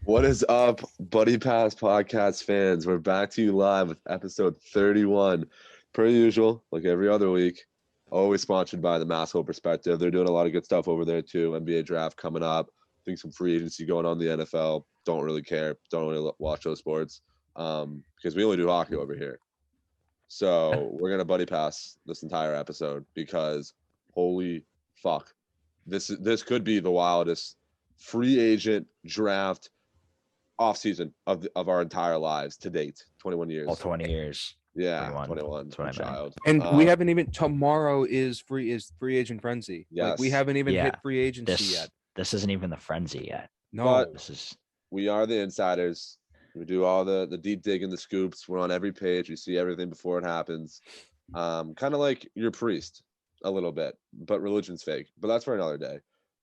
What is up, Buddy Pass podcast fans? We're back to you live with episode 31. Per usual, like every other week, always sponsored by the Masshole Perspective. They're doing a lot of good stuff over there too. NBA draft coming up. I think some free agency going on in the NFL. Don't really care. Don't really watch those sports because we only do hockey over here. So we're going to Buddy Pass this entire episode because holy fuck. This could be the wildest free agent draft offseason of our entire lives to date. 21 years. All 20 years. Yeah, 21. That's what I meant. Child. And we haven't even tomorrow is free agent frenzy. Yes. Like we haven't even Yeah. hit free agency yet. This isn't even the frenzy yet. No. But This is we are the insiders. We do all the deep dig and the scoops. We're on every page. We see everything before it happens. Kind of like your priest a little bit, but religion's fake. But that's for another day.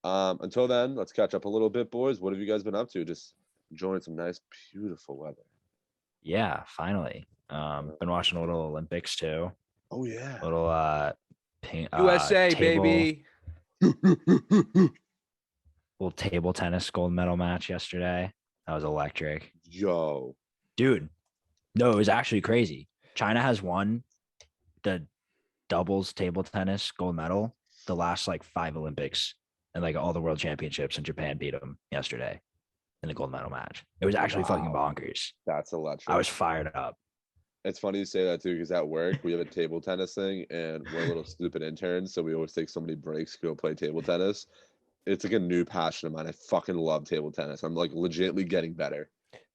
Until then, let's catch up a little bit, boys. What have you guys been up to? Just enjoying some nice, beautiful weather. yeah, finally. Been watching a little Olympics too. Oh yeah. A little USA, baby. Little table tennis gold medal match yesterday. That was electric. Yo. Dude. No, it was actually crazy. China has won the doubles table tennis gold medal the last like 5 Olympics and like all the world championships, and Japan beat them yesterday in the gold medal match. It was actually fucking bonkers. That's electric. I was fired up. It's funny you say that too, because at work we have a table tennis thing, and we're little stupid interns, so we always take so many breaks to go play table tennis. It's like a new passion of mine. I fucking love table tennis. I'm like legitimately getting better.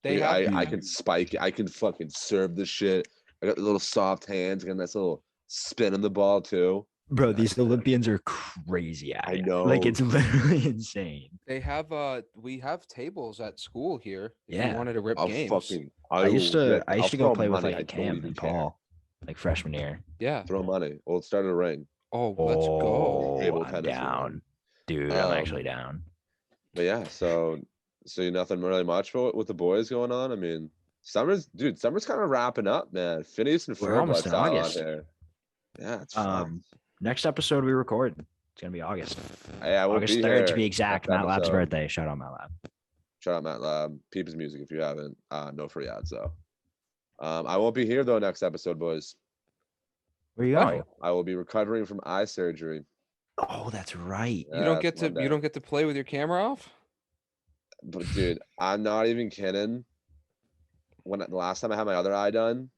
I can spike. I can fucking serve the shit. I got the little soft hands. I got a nice little spin on the ball too. Bro, these Olympians are crazy at it. I know. Like it's literally insane. They have we have tables at school here. If Yeah. you wanted to rip I'll games. fucking. I used to I'll go throw play with money. like I don't Cam even and care. Paul, like freshman year. Yeah. Throw money. Well, let's start a ring. Oh, let's go. Table I'm tennis down. Dude, I'm actually down. But yeah, so nothing really much with the boys going on. I mean, summer's kind of wrapping up, man. Phineas and We're Ferb almost in out August. here. Yeah, it's fun. Next episode we record. It's gonna be August. I will August be 3rd here to be exact. next Matt Lab's episode. birthday. Shout out Matt Lab. Shout out Matt Lab. Peep his music if you haven't. No free ads though. I won't be here though next episode, boys. Where you going? I will be recovering from eye surgery. Oh, that's right. Yeah, You don't it's get to Monday. play with your camera off? But dude, I'm not even kidding. When the last time I had my other eye done,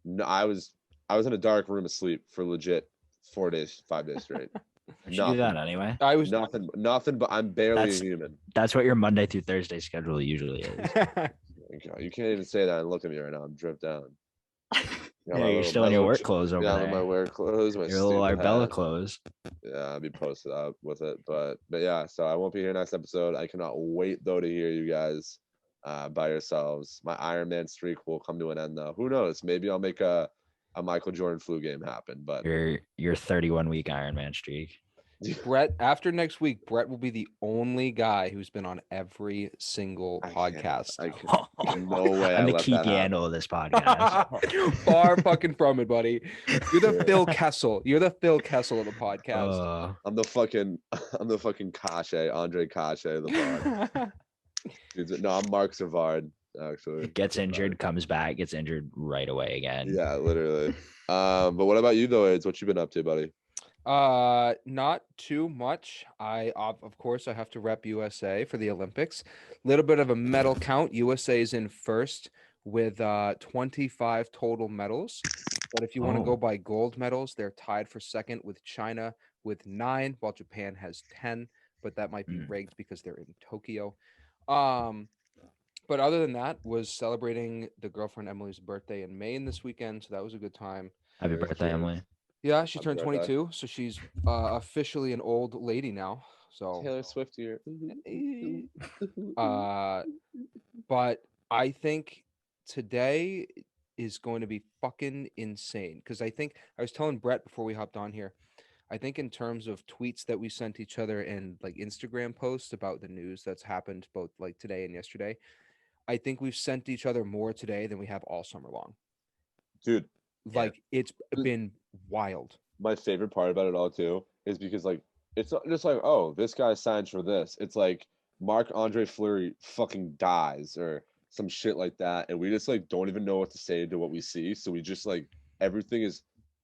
no, I was in a dark room asleep for legit 4 days, 5 days straight. You should do that anyway. I was Nothing. But I'm barely That's- a human. That's what your Monday through Thursday schedule usually is. God, you can't even say that and look at me right now. I'm dripped down. Yeah, you're still in your work clothes over Yeah, there. in my work clothes, my Your little stupid Arbella hat. clothes. Yeah, I'll be posted up with it. But yeah, so I won't be here next episode. I cannot wait though to hear you guys by yourselves. My Iron Man streak will come to an end though. Who knows? Maybe I'll make a Michael Jordan flu game happen. But Your 31 week Iron Man streak. Brett, after next week, Brett will be the only guy who's been on every single podcast. No way. I'm I the let Keith that happen. Yandel of this podcast. Far fucking from it, buddy. You're the Phil Kessel. You're the Phil Kessel of the podcast. I'm the fucking Kache, Andre Kache of the pod. Dude, no, I'm Mark Savard, actually. Gets injured, comes back, gets injured right away again. Yeah, literally. But what about you though, Aids? What you been up to, buddy? Not too much. Of course I have to rep USA for the Olympics. Little bit of a medal count. USA is in first with 25 total medals. But if you want to go by gold medals, they're tied for second with China with 9, while Japan has 10. But that might be rigged because they're in Tokyo. But other than that, was celebrating the girlfriend Emily's birthday in Maine this weekend, so that was a good time. Happy birthday, Emily. Yeah, she Happy turned birthday. 22, so she's officially an old lady now. So, Taylor Swift here. but I think today is going to be fucking insane because I think I was telling Brett before we hopped on here. I think in terms of tweets that we sent each other and like Instagram posts about the news that's happened both like today and yesterday, I think we've sent each other more today than we have all summer long. Dude, Like it's been wild. my favorite part about it all too is because like it's not just like, oh, this guy signs for this. It's like Marc-Andre Fleury fucking dies or some shit like that, and we just like don't even know what to say to what we see. So we just like everything is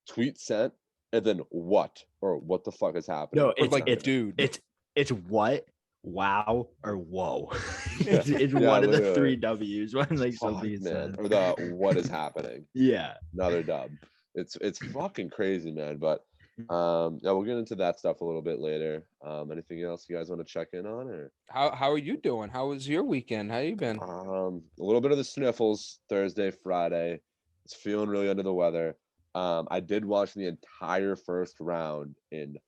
tweet sent and then what or what the fuck is happening? No, Or it's like, it's dude, it's what, wow, or whoa. Yeah. It's Yeah, one of the literally. three W's when like Fuck, something is man, said. or the what is happening? Yeah. Another dub. It's fucking crazy, man. But yeah, we'll get into that stuff a little bit later. Anything else you guys want to check in on, or how are you doing? How was your weekend? How you been? a little bit of the sniffles Thursday, Friday. It's feeling really under the weather. I did watch the entire first round, and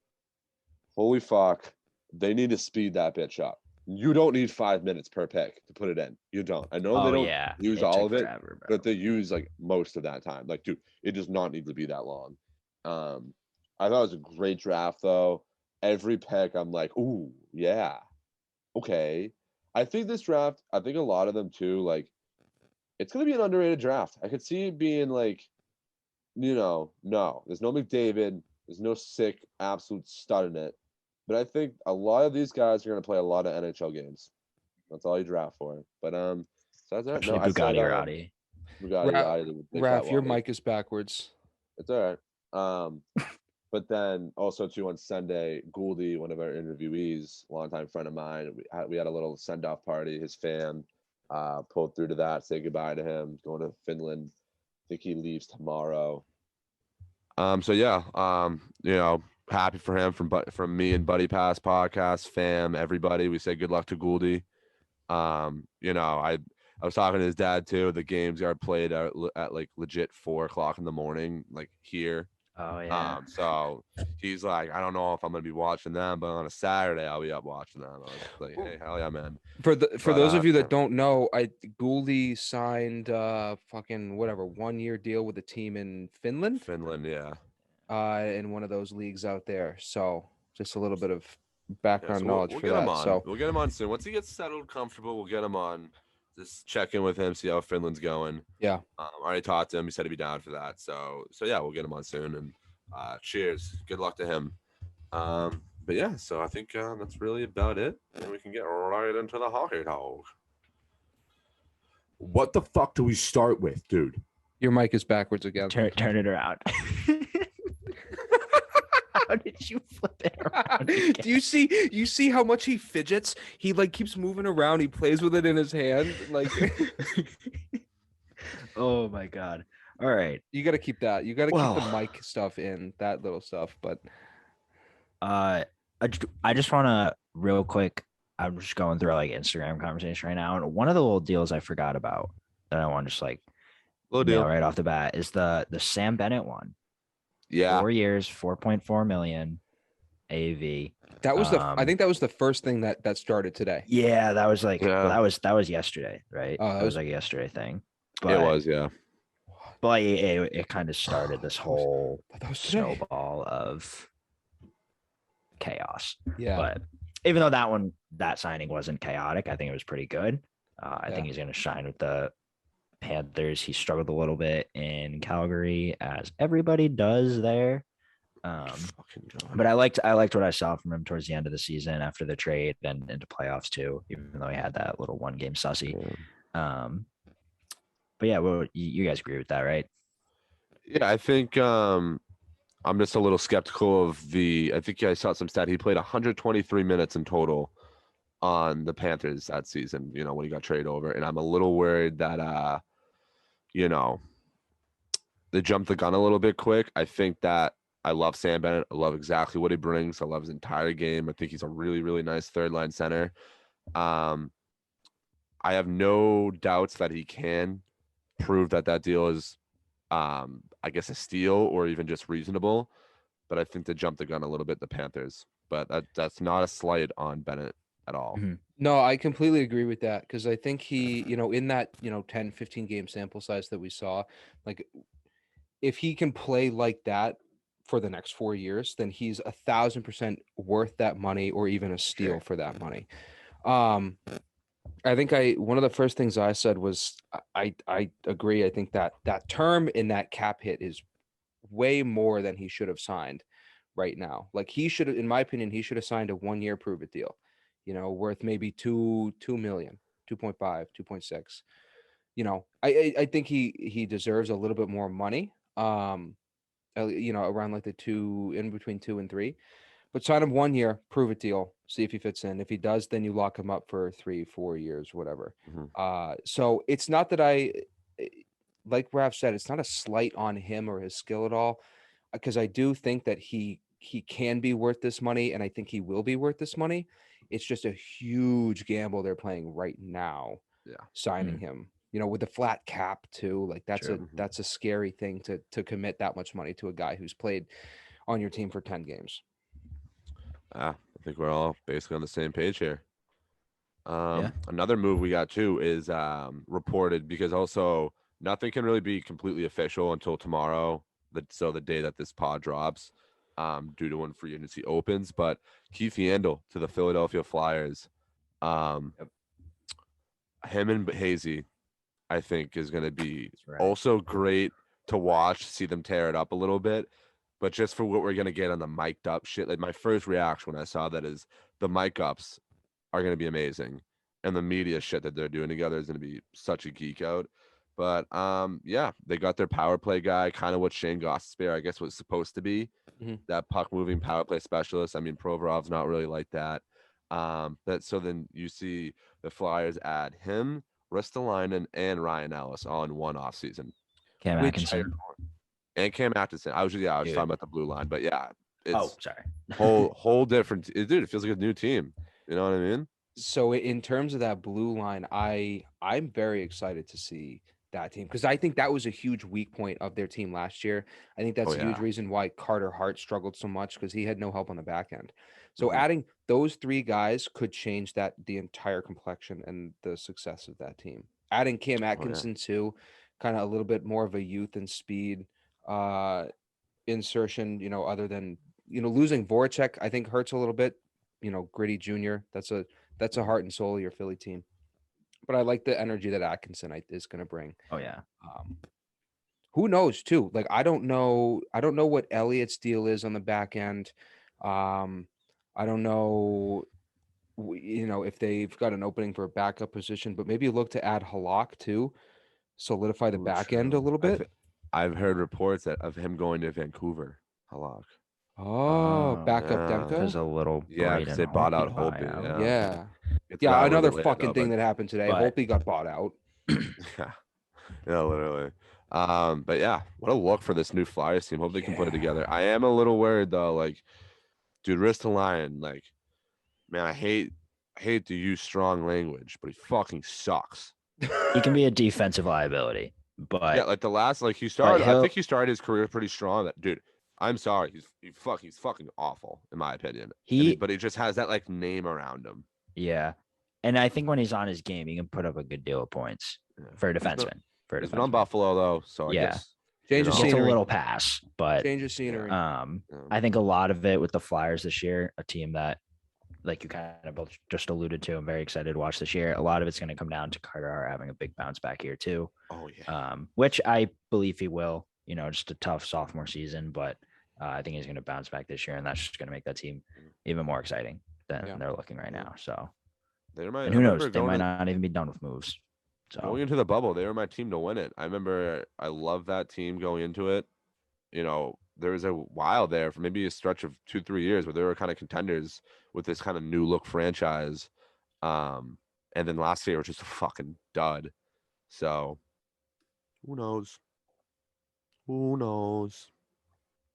holy fuck, they need to speed that bitch up. You don't need 5 minutes per pick to put it in. You don't. I know they Oh don't yeah. use It all took of it, forever, bro. but they use like most of that time. Like, dude, it does not need to be that long. I thought it was a great draft though. Every pick, I'm like, ooh, yeah, okay. I think this draft, I think a lot of them too, like, it's gonna be an underrated draft. I could see it being like, no, there's no McDavid, there's no sick absolute stud in it. But I think a lot of these guys are gonna play a lot of NHL games. That's all you draft for. But besides that, no, Especially I said Bugatti Roddy. Bugatti Ra- Roddy would take that Raph, your water. mic is backwards. It's all right. But then also too on Sunday, Gouldy, one of our interviewees, longtime friend of mine, we had a little send off party. His fam pulled through to that, say goodbye to him, going to Finland. I think he leaves tomorrow. So yeah, happy for him from me and Buddy Pass podcast fam, everybody. We say good luck to Gouldy. I was talking to his dad too. The games are played at like legit 4:00 in the morning, like here. Oh yeah. So he's like, I don't know if I'm gonna be watching them, but on a Saturday I'll be up watching them. I was like, hey, hell yeah, man. For But, those of you that don't know, Gouldy signed fucking whatever 1-year deal with a team in Finland, yeah. in one of those leagues out there. So just a little bit of Yeah, background so knowledge we'll for get him that. on. So We'll get him on soon. Once he gets settled, comfortable, we'll get him on. Just check in with him, see how Finland's going. yeah, I already talked to him. He said he'd be down for that. So yeah, we'll get him on soon. And cheers. Good luck to him. But yeah, so I think that's really about it. And we can get right into the hockey talk. What the fuck do we start with, dude? your mic is backwards again. Turn it around. How did you flip it around? Do you see how much he fidgets? He like keeps moving around. He plays with it in his hand. Like Oh my god. All right. you got to keep that. You got to keep Well. the mic stuff in, that little stuff. But I just want to real quick. I'm just going through like Instagram conversation right now, and one of the little deals I forgot about that I want to just like Little nail deal. right off the bat is the Sam Bennett one. Yeah. 4 years, 4.4 million AV. that was I think that was the first thing that started today. Yeah, that was like Yeah. that was yesterday, right? Oh, that was like a yesterday thing. But It was, yeah. But it kind of started this whole That was today. snowball of chaos. Yeah. But even though that signing wasn't chaotic, I think it was pretty good. I Yeah. think he's going to shine with the Panthers. He struggled a little bit in Calgary, as everybody does there. But I liked what I saw from him towards the end of the season after the trade and into playoffs too, even though he had that little 1-game sussy. But yeah, well, you guys agree with that, right? Yeah, I think I'm just a little skeptical of I think I saw some stat. He played 123 minutes in total on the Panthers that season, when he got traded over. And I'm a little worried that, they jumped the gun a little bit quick. I think that I love Sam Bennett. I love exactly what he brings. I love his entire game. I think he's a really, really nice third line center. I have no doubts that he can prove that deal is, I guess, a steal or even just reasonable. But I think they jumped the gun a little bit, the Panthers. But that's not a slight on Bennett at all. Mm-hmm. No, I completely agree with that, because I think he, in that 10, 15 game sample size that we saw, like if he can play like that for the next 4 years, then he's 1,000% worth that money, or even a steal for that money. I think one of the first things I said was I agree. I think that term in that cap hit is way more than he should have signed right now. Like he should have, in my opinion, he should have signed a 1-year prove it deal. worth maybe 2 million, 2.5, 2.6. I think he deserves a little bit more money. Around like the two, in between 2 and 3. But sign him 1 year, prove it deal, see if he fits in. If he does, then you lock him up for 3-4 years, whatever. So it's not that like Raph said, it's not a slight on him or his skill at all, because I do think that he can be worth this money, and I think he will be worth this money. It's just a huge gamble they're playing right now, signing him. With the flat cap too. Like that's a scary thing to commit that much money to a guy who's played on your team for 10 games. I think we're all basically on the same page here. Another move we got too is reported, because also nothing can really be completely official until tomorrow. So the day that this pod drops, due to when free agency opens. But Keith Yandel to the Philadelphia Flyers. Him and Hazy, I think, is going to be also great to watch, see them tear it up a little bit. But just for what we're going to get on the mic'd up shit, like my first reaction when I saw that is the mic ups are going to be amazing. And the media shit that they're doing together is going to be such a geek out. But they got their power play guy, kind of what Shane Gostisbehere, I guess, was supposed to be, that puck moving power play specialist. I mean, Provorov's not really like that. So then you see the Flyers add him, Ristolainen, and Ryan Ellis all in one offseason. Cam Atkinson. And Cam Atkinson. I was talking about the blue line, but it's sorry. whole different. Dude, it feels like a new team. You know what I mean? So in terms of that blue line, I'm very excited to see that team, because I think that was a huge weak point of their team last year. I think that's a huge reason why Carter Hart struggled so much, because he had no help on the back end. So adding those 3 guys could change the entire complexion and the success of that team. Adding Cam Atkinson too, kind of a little bit more of a youth and speed insertion, other than, losing Voracek, I think hurts a little bit. Gritty Jr., that's a heart and soul of your Philly team. But I like the energy that Atkinson is going to bring. Oh yeah. Who knows too? Like I don't know what Elliott's deal is on the back end. I don't know, if they've got an opening for a backup position, but maybe look to add Halak too, solidify the back end a little bit. I've heard reports of him going to Vancouver. Halak. Oh, backup Demko? There's a little because they bought out Holtby. Yeah. Another fucking thing that happened today. Holtby got bought out. Yeah, literally. But yeah, what a look for this new Flyers team. Hope they can put it together. I am a little worried though. Like, dude, Ristolainen, like, man, I hate to use strong language, but he fucking sucks. He can be a defensive liability, but like the last, like he started. I think he started his career pretty strong. Dude, I'm sorry, he's fucking awful in my opinion. But he just has that like name around him. Yeah, and I think when he's on his game, he can put up a good deal of points for a defenseman. He's been on Buffalo though, so I guess change of scenery. It's a little pass, but change of scenery. I think a lot of it with the Flyers this year, a team that, like you kind of both just alluded to, I'm very excited to watch this year. A lot of it's going to come down to Carter Hart having a big bounce back here too. Oh yeah. Which I believe he will. Just a tough sophomore season, but I think he's going to bounce back this year, and that's just going to make that team even more exciting than they're looking right now. So, and who knows? They might not even be done with moves. So going into the bubble, they were my team to win it. I remember I loved that team going into it. There was a while there for maybe a stretch of 2-3 years where they were kind of contenders with this kind of new look franchise. And then last year was just a fucking dud. So who knows?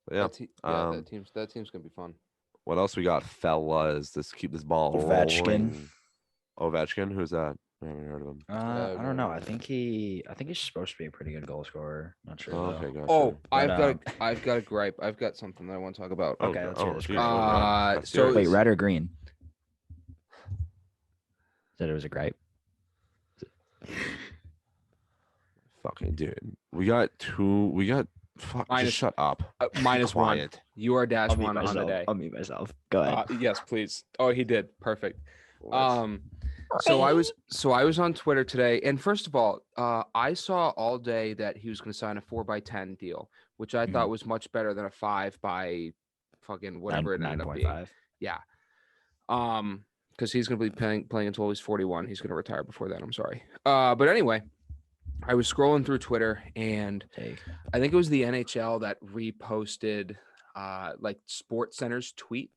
But yeah. That team's gonna be fun. What else we got, fellas? Let's keep this ball rolling. Ovechkin, who's that? I haven't heard of him. I don't know. I think he's supposed to be a pretty good goal scorer. Not sure. Okay, gotcha. Oh, I've got a gripe. I've got something that I want to talk about. Okay, let's hear this. So wait, red or green? Said it was a gripe. Fucking dude. We got fuck. Just shut up. -1. You are -1 on the day. I'll mute myself. Go ahead. Yes, please. Oh, he did. Perfect. So I was on Twitter today, and first of all, I saw all day that he was going to sign a 4x10 deal, which I thought was much better than a 5 by fucking whatever it ended up being. 9.5. Yeah. because he's going to be playing until he's 41. He's going to retire before that. I'm sorry. But anyway, I was scrolling through Twitter, and I think it was the NHL that reposted like Sports Center's tweet,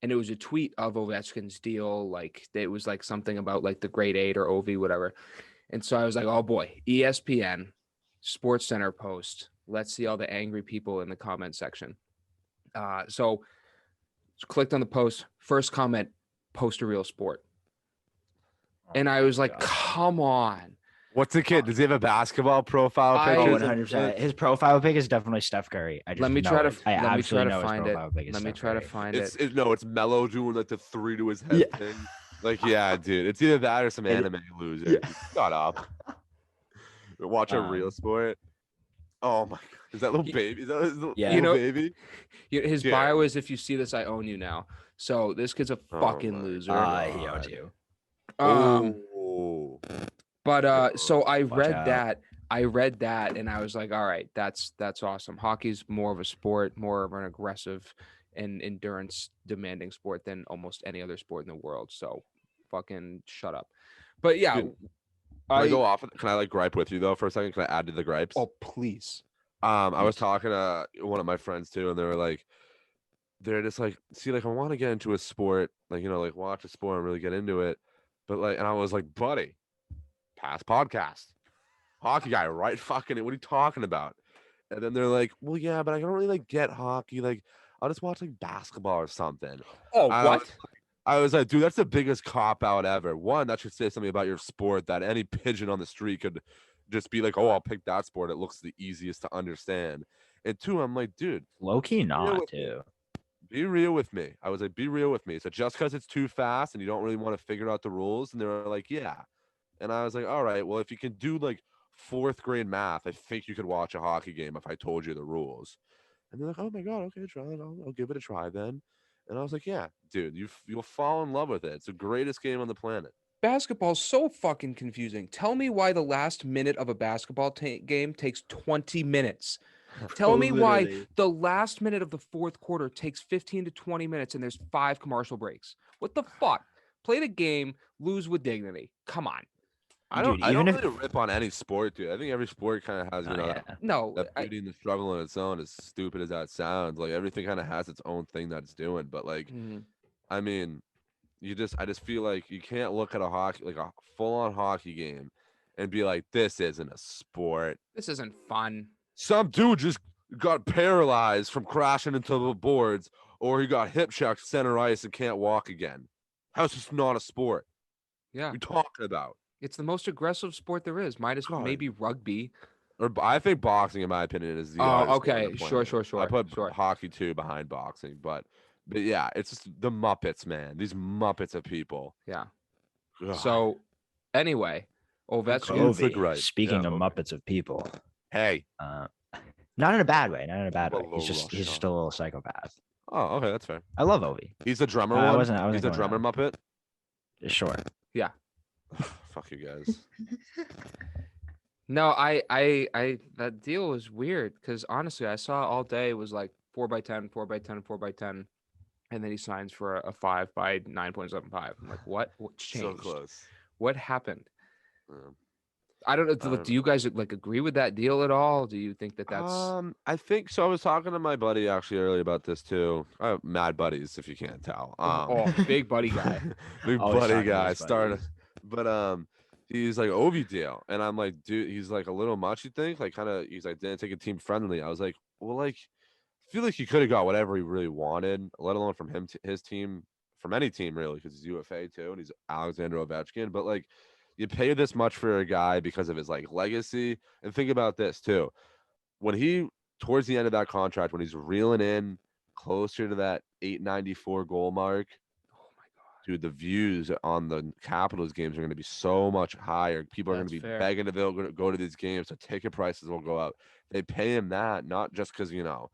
and it was a tweet of Ovechkin's deal. Like it was like something about like the grade 8 or OV, whatever. And so I was like, oh boy, ESPN, Sports Center post. Let's see all the angry people in the comment section. So clicked on the post. First comment, post a real sport. And I was like, come on. What's the kid? Does he have a basketball profile picture? 100%. His profile pic is definitely Steph Curry. Let me try to find it. Let me try to find it. No, it's Melo doing like the 3 to his head thing. Like, yeah, dude. It's either that or some anime loser. Yeah. Shut up. Watch a real sport. Oh my god. Is that little baby? Is that his little baby? His bio is, if you see this, I own you now. So this kid's a fucking loser. He owns you. But so I read out. that. And I was like, all right, that's awesome. Hockey's more of a sport, more of an aggressive and endurance demanding sport than almost any other sport in the world. So fucking shut up. But yeah. Dude, can I go off? Can I like gripe with you though for a second? Can I add to the gripes? Oh, please. I was talking to one of my friends too, and they were like, they're just like, see, like I want to get into a sport, like, you know, like watch a sport and really get into it. But like, and I was like, buddy, past podcast, hockey guy, right? Fucking it. What are you talking about? And then they're like, well, yeah, but I don't really like get hockey. Like, I'll just watch like basketball or something. Oh, what? I was like, dude, that's the biggest cop out ever. One, that should say something about your sport that any pigeon on the street could just be like, oh, I'll pick that sport. It looks the easiest to understand. And two, I'm like, dude, low key not too. Be real with me. I was like, be real with me. So just because it's too fast and you don't really want to figure out the rules, and they were like, yeah. And I was like, all right, well, if you can do like 4th grade math, I think you could watch a hockey game if I told you the rules. And they're like, oh my god, okay, try it. I'll give it a try then. And I was like, yeah, dude, you'll fall in love with it. It's the greatest game on the planet. Basketball's so fucking confusing. Tell me why the last minute of a basketball game takes 20 minutes. Tell me why the last minute of the 4th quarter takes 15 to 20 minutes and there's 5 commercial breaks. What the fuck? Play the game, lose with dignity. Come on. I don't really rip on any sport, dude. I think every sport kind of has, you know, that beauty and the struggle on its own, as stupid as that sounds. Like everything kind of has its own thing that it's doing. But like, I mean, I just feel like you can't look at a full-on hockey game and be like, this isn't a sport. This isn't fun. Some dude just got paralyzed from crashing into the boards, or he got hip checked center ice and can't walk again. How's this not a sport? Yeah. What are you talking about? It's the most aggressive sport there is. Maybe rugby. Or I think boxing, in my opinion, is the okay. Sure. I put hockey too behind boxing, but yeah, it's just the Muppets, man. These Muppets of people. Yeah. God. So anyway, Ovechkin. Speaking of Muppets of people. Hey. Not in a bad way. He's just a little psychopath. Oh, okay, that's fair. I love Ovi. He's a drummer. He's a drummer Muppet. Sure. Yeah. Fuck you guys. No, I that deal was weird because honestly, I saw all day was like 4x10, 4x10, 4x10, and then he signs for a 5 by 9.75. I'm like, what changed? So close. What happened? I don't know. Do you guys like agree with that deal at all? Do you think that's? I think so. I was talking to my buddy actually earlier about this too. Mad buddies, if you can't tell. Big buddy guy. Big buddy guy. But he's like Ovi deal, and I'm like, dude, he's like a little much. You think? Like, kind of. He's like, didn't take a team friendly. I was like, well, like, I feel like he could have got whatever he really wanted, let alone from him to his team, from any team really, because he's UFA too, and he's Alexander Ovechkin. But like, you pay this much for a guy because of his like legacy, and think about this too. When he towards the end of that contract, when he's reeling in closer to that 894 goal mark. Dude, the views on the Capitals games are going to be so much higher. People are going to be begging to go to these games, so ticket prices will go up. They pay him that, not just because, you know,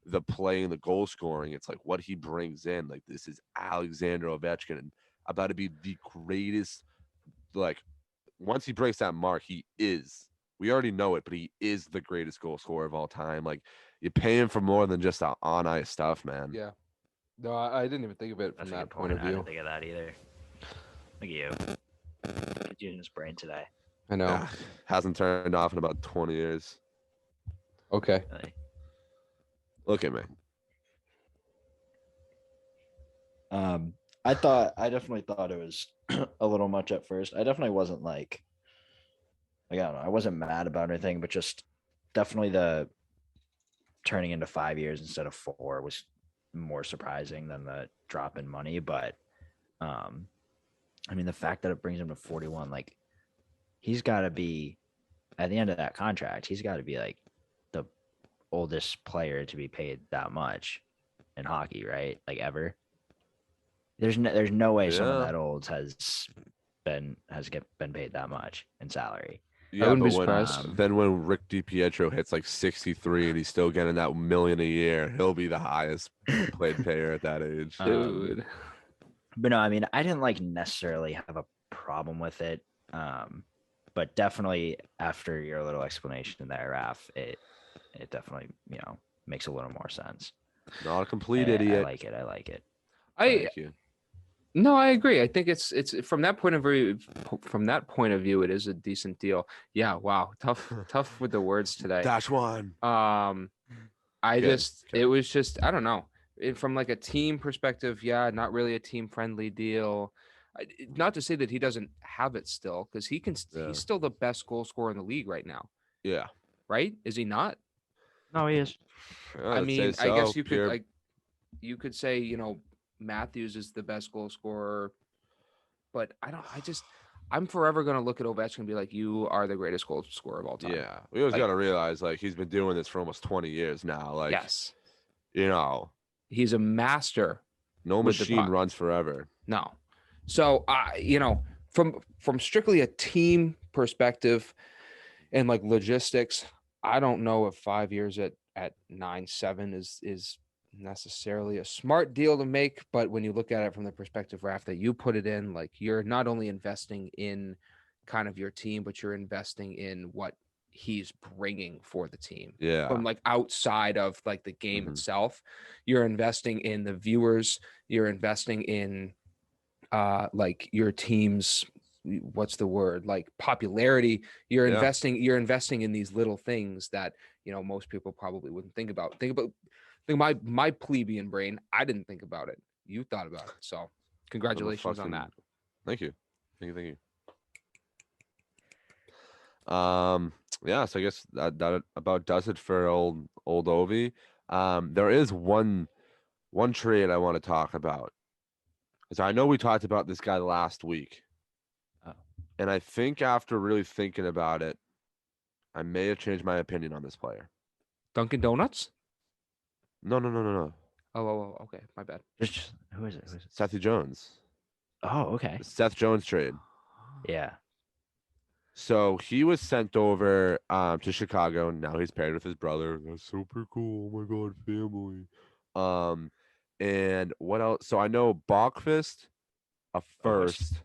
the play and the goal scoring. It's like what he brings in. Like, this is Alexander Ovechkin, and about to be the greatest. Like, once he breaks that mark, he is. We already know it, but he is the greatest goal scorer of all time. Like, you pay him for more than just on ice stuff, man. Yeah. No, I didn't even think of it from that point of view. I didn't think of that either. Look at you. He's using his brain today. I know. Yeah, hasn't turned off in about 20 years. Okay. Really. Look at me. I definitely thought it was a little much at first. I definitely wasn't like I don't know, I wasn't mad about anything, but just definitely the turning into 5 years instead of 4 was more surprising than the drop in money. But I mean, the fact that it brings him to 41, like he's got to be at the end of that contract, he's got to be like the oldest player to be paid that much in hockey, right? Like ever. There's no way someone Yeah. that old has been paid that much in salary. Yeah, wouldn't but be surprised. when Rick DiPietro hits like 63 and he's still getting that $1 million a year, he'll be the highest played player at that age. Dude. But no, I mean, I didn't like necessarily have a problem with it. But definitely after your little explanation there, Raph, it definitely, makes a little more sense. Not a complete I idiot. like it. I like it. Thank you. No, I agree. I think it's from that point of view. From that point of view, it is a decent deal. Yeah. Wow. Tough with the words today. -1. It was just, I don't know. From like a team perspective, yeah, not really a team friendly deal. Not to say that he doesn't have it still, because Yeah. he's still the best goal scorer in the league right now, Yeah. right? Is he not? No, he is. I mean, I guess you could you could say, Matthews is the best goal scorer, but I'm forever gonna look at Ovechkin and be like, you are the greatest goal scorer of all time. Yeah, we always Like- got to realize like he's been doing this for almost 20 years now. Like, Yes, he's a master. no with the machine puck. runs forever. No. So from strictly a team perspective and like logistics, I don't know if 5 years at 9.7 is necessarily a smart deal to make. But when you look at it from the perspective, Raph, that you put it in, like you're not only investing in kind of your team, but you're investing in what he's bringing for the team. Yeah. From like outside of like the game Mhm. itself, you're investing in the viewers, you're investing in like your team's, what's the word, like popularity. You're Yeah. investing in these little things that most people probably wouldn't think about. Think my plebeian brain, I didn't think about it. You thought about it. So congratulations on that. Thank you. Thank you. Yeah, so I guess that about does it for old Ovi. There is one trade I want to talk about. So I know we talked about this guy last week. Oh. And I think after really thinking about it, I may have changed my opinion on this player. Dunkin' Donuts? No. Oh, okay. My bad. Who is it? Seth Jones. Oh, okay. The Seth Jones trade. Yeah. So he was sent over to Chicago, and now he's paired with his brother. That's super cool. Oh my god, family. And what else? So I know Bokfist, a first.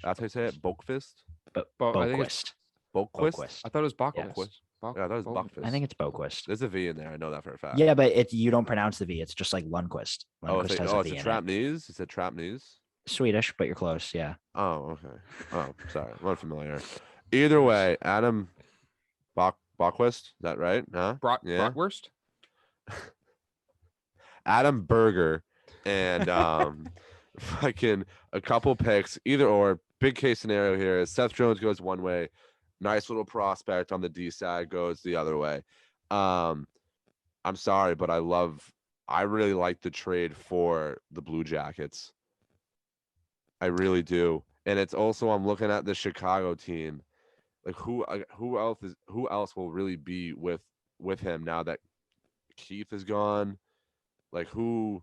That's how you say it, Bokfist. But I think it's Boquist. Boquist. I thought it was Bachus. Boquist. Yeah, that was Bokfist. I think it's Boquist. There's a V in there. I know that for a fact. Yeah, but you don't pronounce the V. It's just like Lundqvist. Oh, Lundqvist it's has a a V in trap it. knees. It's a trap knees. Swedish, but you're close. Yeah. Oh, okay. Oh, sorry. I'm unfamiliar. Either way, Adam Bokfist. Is that right? Huh? Yeah. Bratwurst? Adam Berger and fucking a couple picks, either or. Big case scenario here is Seth Jones goes one way, nice little prospect on the D side goes the other way. I'm sorry, but I really like the trade for the Blue Jackets. I really do. And it's also, I'm looking at the Chicago team. Like who else will really be with him now that Keith is gone? Like who's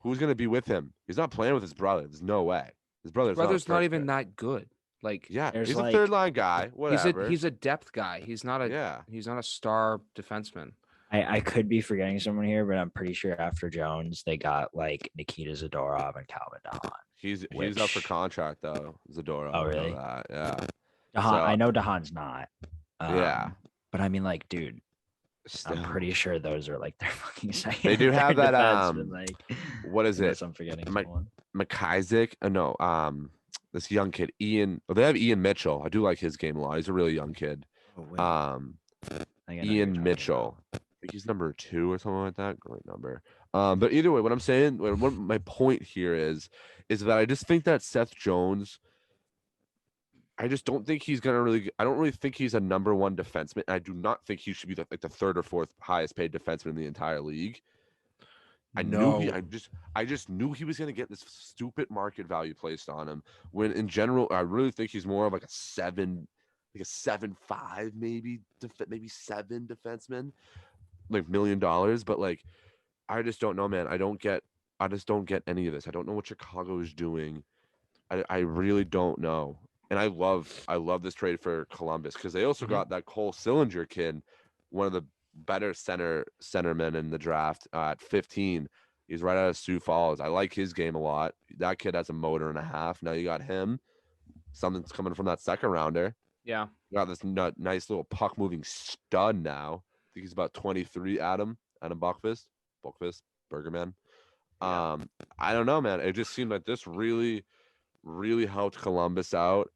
gonna be with him? He's not playing with his brother. There's no way. His brother's not even that good. Like, yeah, There's he's like- a third line guy. Whatever. he's a depth guy. He's not a star defenseman. I could be forgetting someone here, but I'm pretty sure after Jones, they got like Nikita Zadorov and Calvin Dahan. He's up for which- contract though. Zadorov. Oh, I know really? that, yeah. Dahan, So- I know Dahan's not. Yeah. But I mean, like, dude, I'm pretty sure those are like their fucking second. They do have that like, what is it? I'm forgetting Mike- someone. McIsaac? No, this young kid, Ian. Oh, they have Ian Mitchell. I do like his game a lot. He's a really young kid. Oh, wait. Um, I think I know who you're Ian talking Mitchell. about. I think he's number 2 or something like that. Great number. But either way, what I'm saying, what my point here is that I just think that Seth Jones, I just don't think he's gonna really. I don't really think he's a number 1 defenseman. I do not think he should be like the 3rd or 4th highest paid defenseman in the entire league. I just knew he was gonna get this stupid market value placed on him. When in general, I really think he's more of like a 7.5 maybe 7 defenseman, like $1 million. But like, I just don't know, man. I just don't get any of this. I don't know what Chicago is doing. I really don't know. And I love this trade for Columbus because they also got that Cole Sillinger kid, one of the better centermen in the draft at 15. He's right out of Sioux Falls. I like his game a lot. That kid has a motor and a half. Now you got him. Something's coming from that second rounder. Yeah. You got this nice little puck moving stud now. I think he's about 23. Adam Buckfist, Burgerman. Yeah. I don't know, man. It just seemed like this really, really helped Columbus out,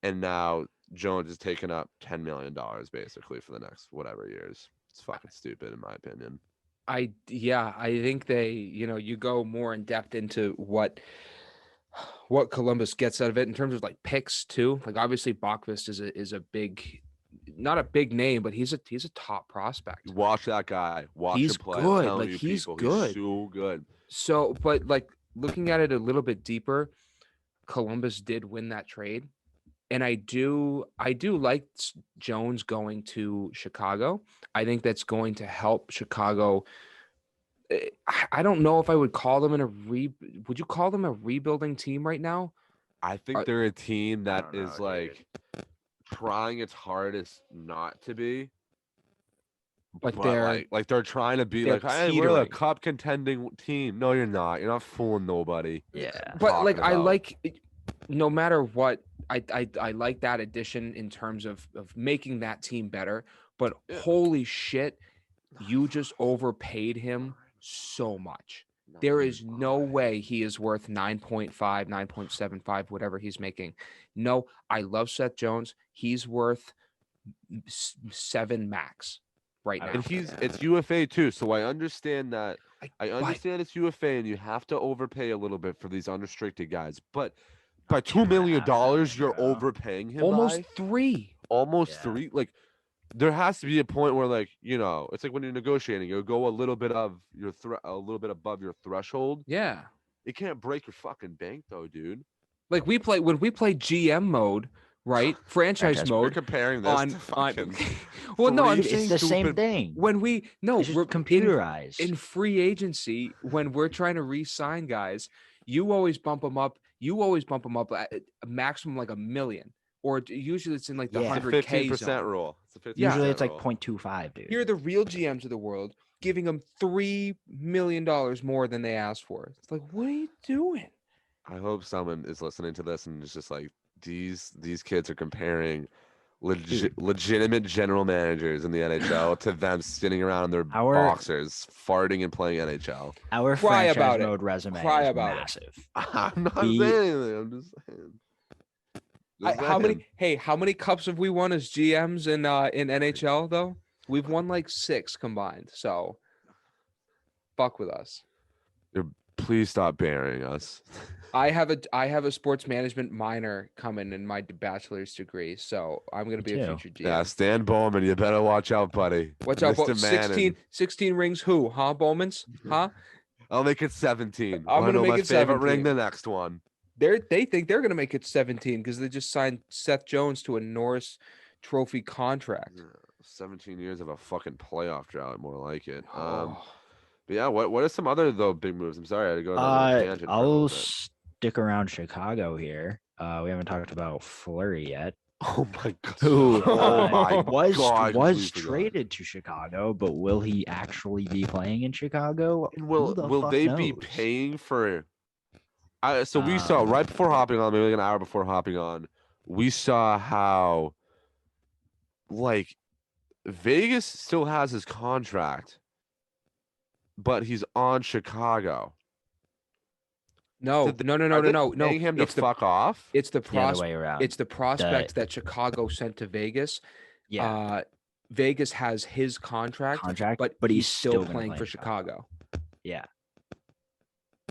and now Jones is taking up $10 million basically for the next whatever years. It's fucking stupid in my opinion. I think they, you go more in depth into what Columbus gets out of it in terms of like picks too. Like obviously Bachvist is a big, not a big name, but he's a top prospect. Watch that guy. Watch He's him play. good. I'm telling Like, you, he's people, good. He's so good. So, but like looking at it a little bit deeper, Columbus did win that trade. And I do like Jones going to Chicago. I think that's going to help Chicago. I don't know if I would call them would you call them a rebuilding team right now? I think they're a team that don't know, is like trying its hardest not to be. But they're they're trying to be they're like, hey, we're a teetering. cup contending team. No, you're not. You're not fooling nobody. Yeah. But like, talking I about. like, no matter what, I like that addition in terms of making that team better. But holy shit, you just overpaid him so much. There is no way he is worth 9.5, 9.75, whatever he's making. No, I love Seth Jones. He's worth 7 max right now. And it's UFA too, so I understand that. I understand it's UFA, and you have to overpay a little bit for these unrestricted guys. But by $2 million, you're overpaying him. Almost by 3. almost 3. Like, there has to be a point where, like, it's like when you're negotiating, you go a little bit of a little bit above your threshold. Yeah. It can't break your fucking bank though, dude. Like when we play GM mode, right? Franchise We're mode. comparing this to fucking Well, no, I'm three saying It's the same stupid- thing. when we It's just computerized. in free agency, when we're trying to re-sign guys, you always bump them up. You always bump them up at a maximum like $1 million, or usually it's in like the Yeah. 100K 15% zone. rule. It's a 15% Usually it's like rule. 0.25, dude. Here are the real GMs of the world giving them $3 million more than they asked for. It's like, what are you doing? I hope someone is listening to this and is just like, these kids are comparing legitimate general managers in the NHL to them sitting around in their boxers, farting and playing NHL. Our Cry franchise about it. mode resume Cry is about it. massive. I'm not saying anything. I'm just saying. How many cups have we won as GMs in NHL though? We've won like 6 combined. So fuck with us. Please stop burying us. I have a sports management minor coming in my bachelor's degree, so I'm gonna be a future GM. Yeah, Stan Bowman, you better watch out, buddy. Watch out, Mr. Manning. 16 rings. Who? Huh? Bowman's? Huh? I'll make it 17. I'm gonna make my it favorite 17. ring. The next one. They think they're gonna make it 17 because they just signed Seth Jones to a Norris Trophy contract. 17 years of a fucking playoff drought, more like it. Oh. But yeah, what are some other though big moves? I'm sorry, I had to go on a tangent. For a little I'll bit. stick around Chicago here. We haven't talked about Fleury yet. Oh my god! Who Oh my was God, was completely forgot. traded to Chicago, but will he actually be playing in Chicago? And Who the will fuck they be knows? paying for? So we saw right before hopping on, maybe like an hour before hopping on, we saw how, like, Vegas still has his contract, but he's on Chicago. No, Did they- no, no, no, Are no, they no, no. paying him to It's the fuck off? it's the The other way around. it's the prospect that Chicago sent to Vegas. Yeah, Vegas has his contract, but but he's still gonna playing play for in Chicago. Yeah,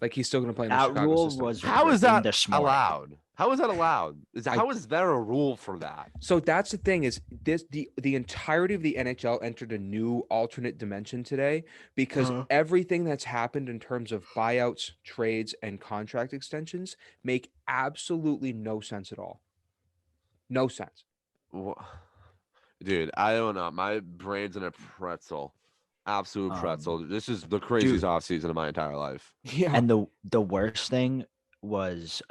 Like he's still going to play in the that Chicago rule system. was How is written that this morning. allowed? How is that allowed? I- How is there a rule for that? So that's the thing is the entirety of the NHL entered a new alternate dimension today because everything that's happened in terms of buyouts, trades, and contract extensions make absolutely no sense at all. No sense. Dude, I don't know. My brain's in a pretzel. Absolute pretzel. This is the craziest offseason of my entire life. Yeah. And the worst thing was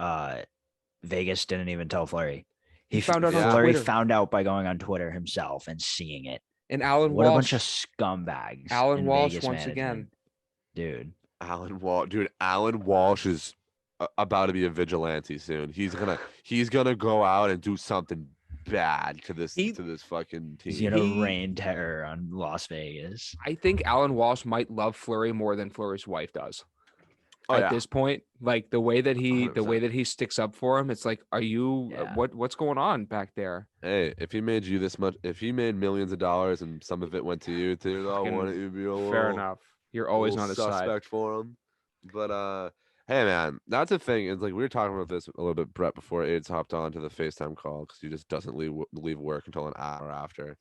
Vegas didn't even tell Fleury. He found out on Fleury Twitter. found out by going on Twitter himself and seeing it. And Alan What Walsh. a bunch of scumbags. Alan in Walsh Vegas once management. Dude. Alan Walsh is about to be a vigilante soon. He's gonna go out and do something bad to this fucking team. He's gonna rain terror on Las Vegas. I think Alan Walsh might love Fleury more than Fleury's wife does. Oh, At yeah. this point, like the way that he 100%. sticks up for him, it's like, are you what's going on back there? Hey, if he made you this much, if he made millions of dollars and some of it went to you too, though, Fucking wouldn't you be a little, Fair enough. You're always little on his side. suspect for him? But hey man, that's the thing. It's like we were talking about this a little bit, Brett, before AIDS hopped on to the FaceTime call because he just doesn't leave work until an hour after.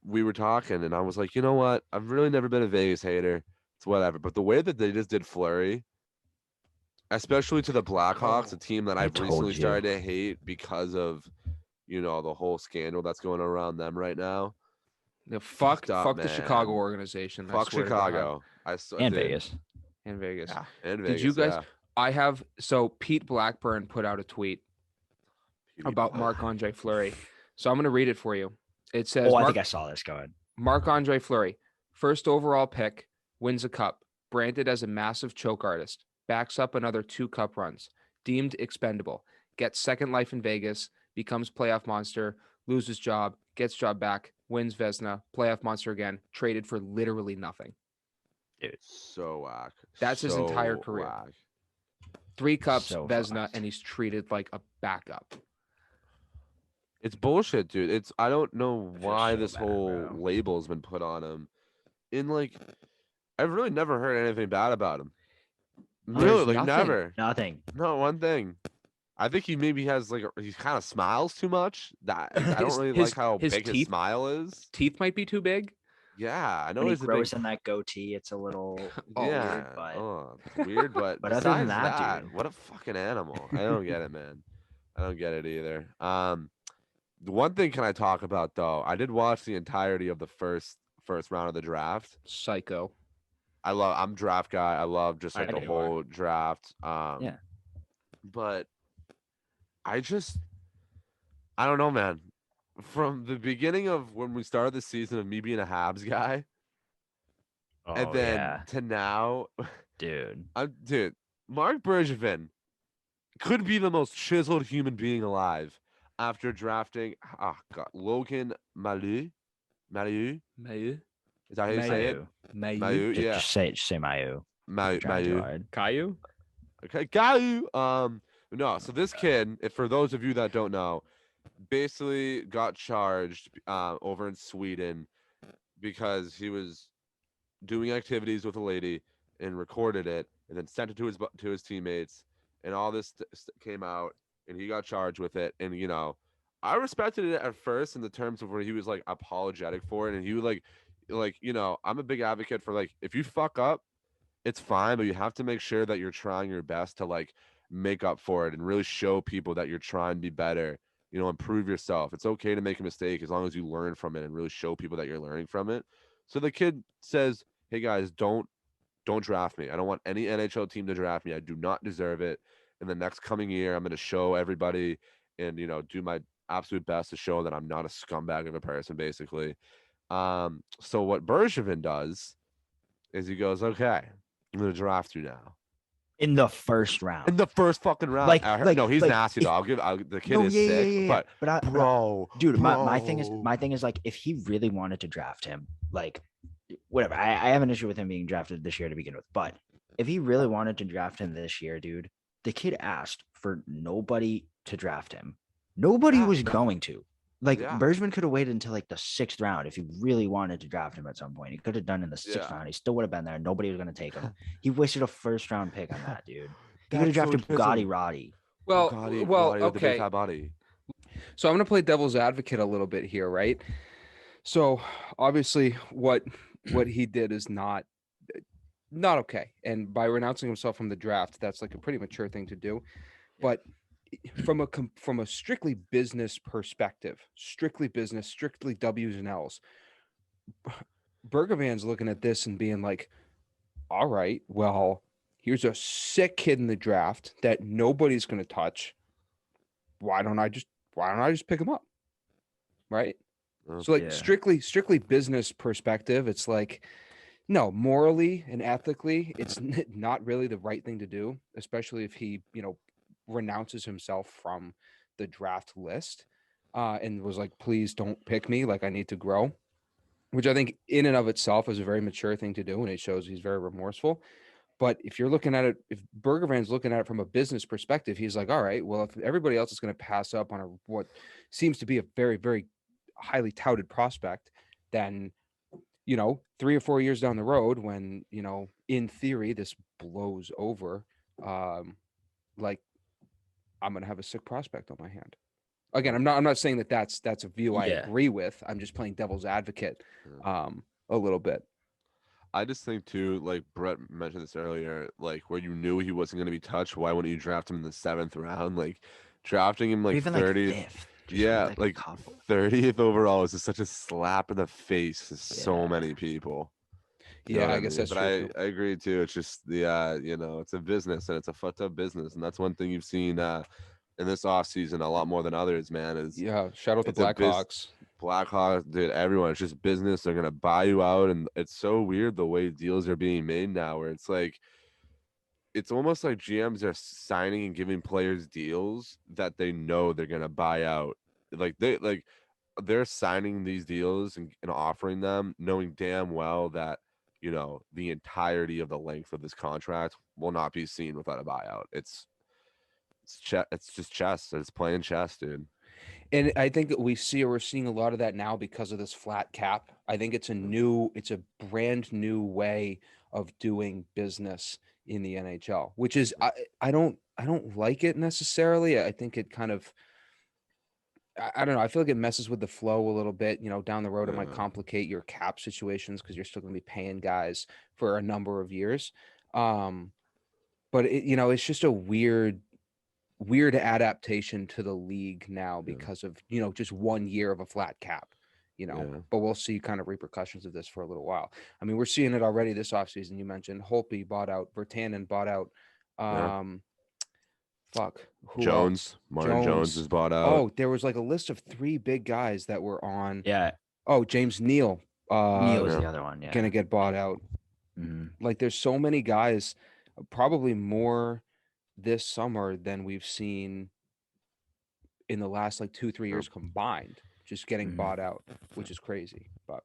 We were talking, and I was like, you know what? I've really never been a Vegas hater. It's whatever. But the way that they just did Fleury, especially to the Blackhawks, a team that I've recently started to hate because of, the whole scandal that's going around them right now. Fuck up, the man. Chicago organization. Fuck Chicago. And Vegas. And Vegas. Yeah, and Did Vegas, you guys? yeah. I have. So Pete Blackburn put out a tweet about Marc-Andre Fleury. So I'm going to read it for you. It says, I think I saw this. Go ahead. Marc-Andre Fleury, first overall pick, wins a cup, branded as a massive choke artist, backs up another 2 cup runs, deemed expendable, gets second life in Vegas, becomes playoff monster, loses job, gets job back, wins Vezina, playoff monster again, traded for literally nothing. Dude, so whack. That's his entire career. Whack. 3 cups, So Vezina, fucked. and he's treated like a backup. It's bullshit, dude. I don't know why so this bad, whole bro. label's been put on him. I've really never heard anything bad about him. Really, There's nothing. never. Nothing. Not one thing. I think he maybe has he kind of smiles too much. I don't really like how big his smile is. Teeth might be too big. Yeah, I know When he he's a grows big. in that goatee, it's a little Yeah, weird, but it's weird, but But other than besides that, dude. what a fucking animal. I don't get it, man. I don't get it either. The one thing can I talk about though? I did watch the entirety of the first round of the draft. Psycho. I'm a draft guy. I love just I like the know you whole draft. Yeah. But I don't know, man. From the beginning of when we started the season of me being a Habs guy, and then to now, dude. Dude, Mark Bergevin could be the most chiseled human being alive after drafting Logan Mailloux. Is that how you say it? Mailloux, yeah. Just say Mayu. Mailloux. Caillou? Okay, Caillou. No, so this kid, for those of you that don't know, basically got charged over in Sweden because he was doing activities with a lady and recorded it and then sent it to his teammates, and all this came out and he got charged with it. And I respected it at first in the terms of where he was like apologetic for it, and he would I'm a big advocate for if you fuck up, it's fine, but you have to make sure that you're trying your best to make up for it and really show people that you're trying to be better, improve yourself. It's okay to make a mistake as long as you learn from it and really show people that you're learning from it. So the kid says, hey guys, don't draft me. I don't want any NHL team to draft me. I do not deserve it. In the next coming year, I'm going to show everybody and, do my absolute best to show that I'm not a scumbag of a person, basically. So what Bergevin does is he goes, okay, I'm going to draft you now. in the first round. In the first fucking round. No, he's nasty, though. The kid is sick. But dude, my thing is like, if he really wanted to draft him, like, whatever. I have an issue with him being drafted this year to begin with, but if he really wanted to draft him this year, dude, the kid asked for nobody to draft him. Nobody was going to. Like, Bergman could have waited until like the 6th round if he really wanted to draft him at some point. He could have done in the 6th round. He still would have been there. Nobody was going to take him. He wasted a 1st round pick on that, dude. He could have drafted Bugatti Roddy. Well, okay. The big fat body. So I'm going to play devil's advocate a little bit here, right? So obviously what he did is not okay. And by renouncing himself from the draft, that's like a pretty mature thing to do. But from a strictly business perspective, strictly W's and L's, Bergevin's looking at this and being like, all right, well, here's a sick kid in the draft that nobody's going to touch. Why don't I just pick him up? Right? So like strictly business perspective, it's like, no, morally and ethically, it's not really the right thing to do, especially if he, renounces himself from the draft list and was like, please don't pick me. Like, I need to grow, which I think in and of itself is a very mature thing to do. And it shows he's very remorseful. But if you're looking at it, if Bergevin's looking at it from a business perspective, he's like, all right, well, if everybody else is going to pass up on what seems to be a very, very highly touted prospect, then 3 or 4 years down the road, when in theory this blows over, like, I'm gonna have a sick prospect on my hand. Again, I'm not saying that's a view I agree with. I'm just playing devil's advocate a little bit. I just think too, like Brett mentioned this earlier, like where you knew he wasn't going to be touched, why wouldn't you draft him in the 7th round? Like drafting him like 30th, like 5th. Yeah, like 30th overall is just such a slap in the face to so many people. I guess that's true. I agree too. It's just it's a business and it's a fucked up business, and that's one thing you've seen in this offseason a lot more than others, man. Is shout out the Blackhawks. Blackhawks, dude, everyone. It's just business. They're gonna buy you out, and it's so weird the way deals are being made now, where it's like it's almost like GMs are signing and giving players deals that they know they're gonna buy out. They're signing these deals and offering them, knowing damn well that the entirety of the length of this contract will not be seen without a buyout. It's just chess. It's playing chess, dude. And I think that we're seeing a lot of that now because of this flat cap. I think it's a brand new way of doing business in the NHL, which is I don't like it necessarily. I think it kind of, I don't know. I feel like it messes with the flow a little bit. Down the road, it might complicate your cap situations because you're still going to be paying guys for a number of years. But it's just a weird adaptation to the league now because of just 1 year of a flat cap. But we'll see kind of repercussions of this for a little while. I mean, we're seeing it already this offseason. You mentioned Holtby bought out, Virtanen bought out. Jones. Martin Jones is bought out. Oh, there was like a list of 3 big guys that were on. Yeah. Oh, James Neal. Neal was the other one. Yeah. Gonna get bought out. Mm-hmm. Like, there's so many guys, probably more this summer than we've seen in the last like 2-3 years combined, just getting bought out, which is crazy. But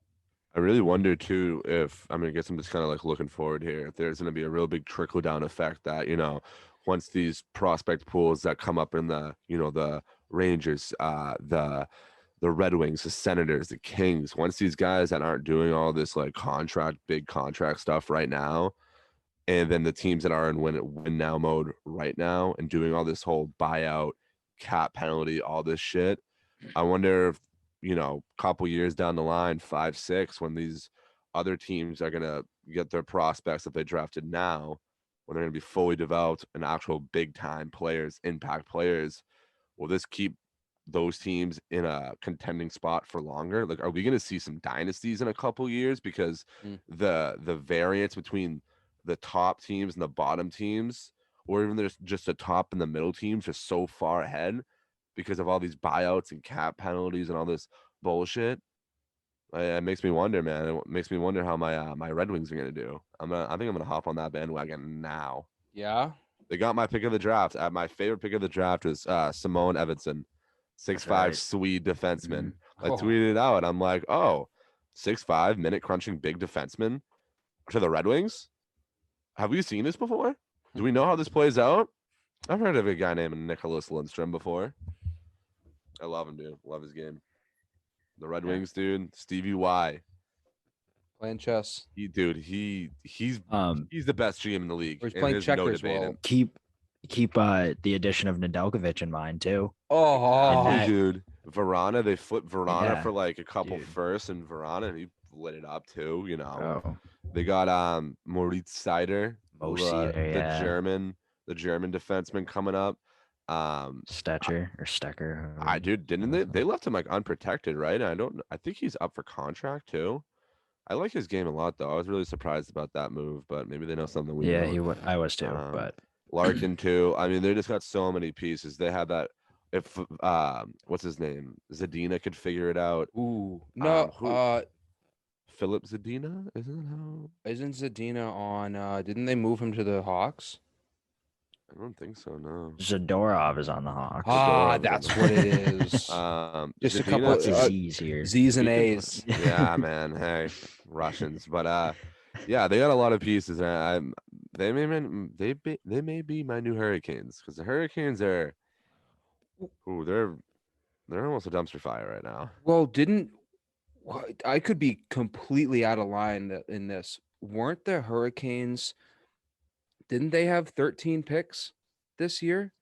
I really wonder too if, I guess I'm just kind of like looking forward here, if there's going to be a real big trickle down effect that, once these prospect pools that come up in the, the Rangers, the Red Wings, the Senators, the Kings, once these guys that aren't doing all this like big contract stuff right now, and then the teams that are in win now mode right now and doing all this whole buyout, cap penalty, all this shit, I wonder if, couple years down the line, 5, 6, when these other teams are going to get their prospects that they drafted now, when they're going to be fully developed and actual big time players, impact players, will this keep those teams in a contending spot for longer? Like, are we going to see some dynasties in a couple years because the variance between the top teams and the bottom teams, or even there's just the top and the middle teams, just so far ahead because of all these buyouts and cap penalties and all this bullshit? It makes me wonder, man. It makes me wonder how my Red Wings are gonna do. I think I'm gonna hop on that bandwagon now. Yeah, They got my pick of the draft. My favorite pick of the draft is Simone Evanson, 6'5" right. Swede defenseman. I Oh. tweeted it out. I'm like, oh, 6'5" minute crunching big defenseman to the Red Wings. Have we seen this before? Do we know how this plays out? I've heard of a guy named Nicholas Lindstrom before. I love him, dude. Love his game. The Red Wings, dude. Stevie Y. Playing chess. He's Um, the best GM in the league. Or he's and playing there's no checkers debating. well. keep the addition of Nedeljkovic in mind too. Oh, that- Dude, Verana, they flipped Verana Yeah, for like a couple dude. firsts, and Verana, and he lit it up too. You know, Oh, they got Moritz Seider, Mo the Seider, yeah. German defenseman coming up. Stetcher or Stecker. Didn't they left him like unprotected, right? I think he's up for contract too. I like his game a lot though. I was really surprised about that move, but maybe they know something we Yeah, don't. I was too, Um, but Larkin too. I mean, they just got so many pieces. They have that. If what's his name? Zadina could figure it out. ooh, no. Philip Zadina, isn't it how? Isn't Zadina on? Didn't they move him to the Hawks? I don't think so. No. Zadorov is on the Hawks. Ah, Zadorov is on that's the- what it is. Zadina- Just a couple What's of his Z's here? Z's and Speaking of- A's. Yeah, man. Hey, Russians, but yeah, they got a lot of pieces. And they may be my new Hurricanes because the Hurricanes are, they're almost a dumpster fire right now. Well, I could be completely out of line in this. Weren't the Hurricanes? Didn't they have 13 picks this year?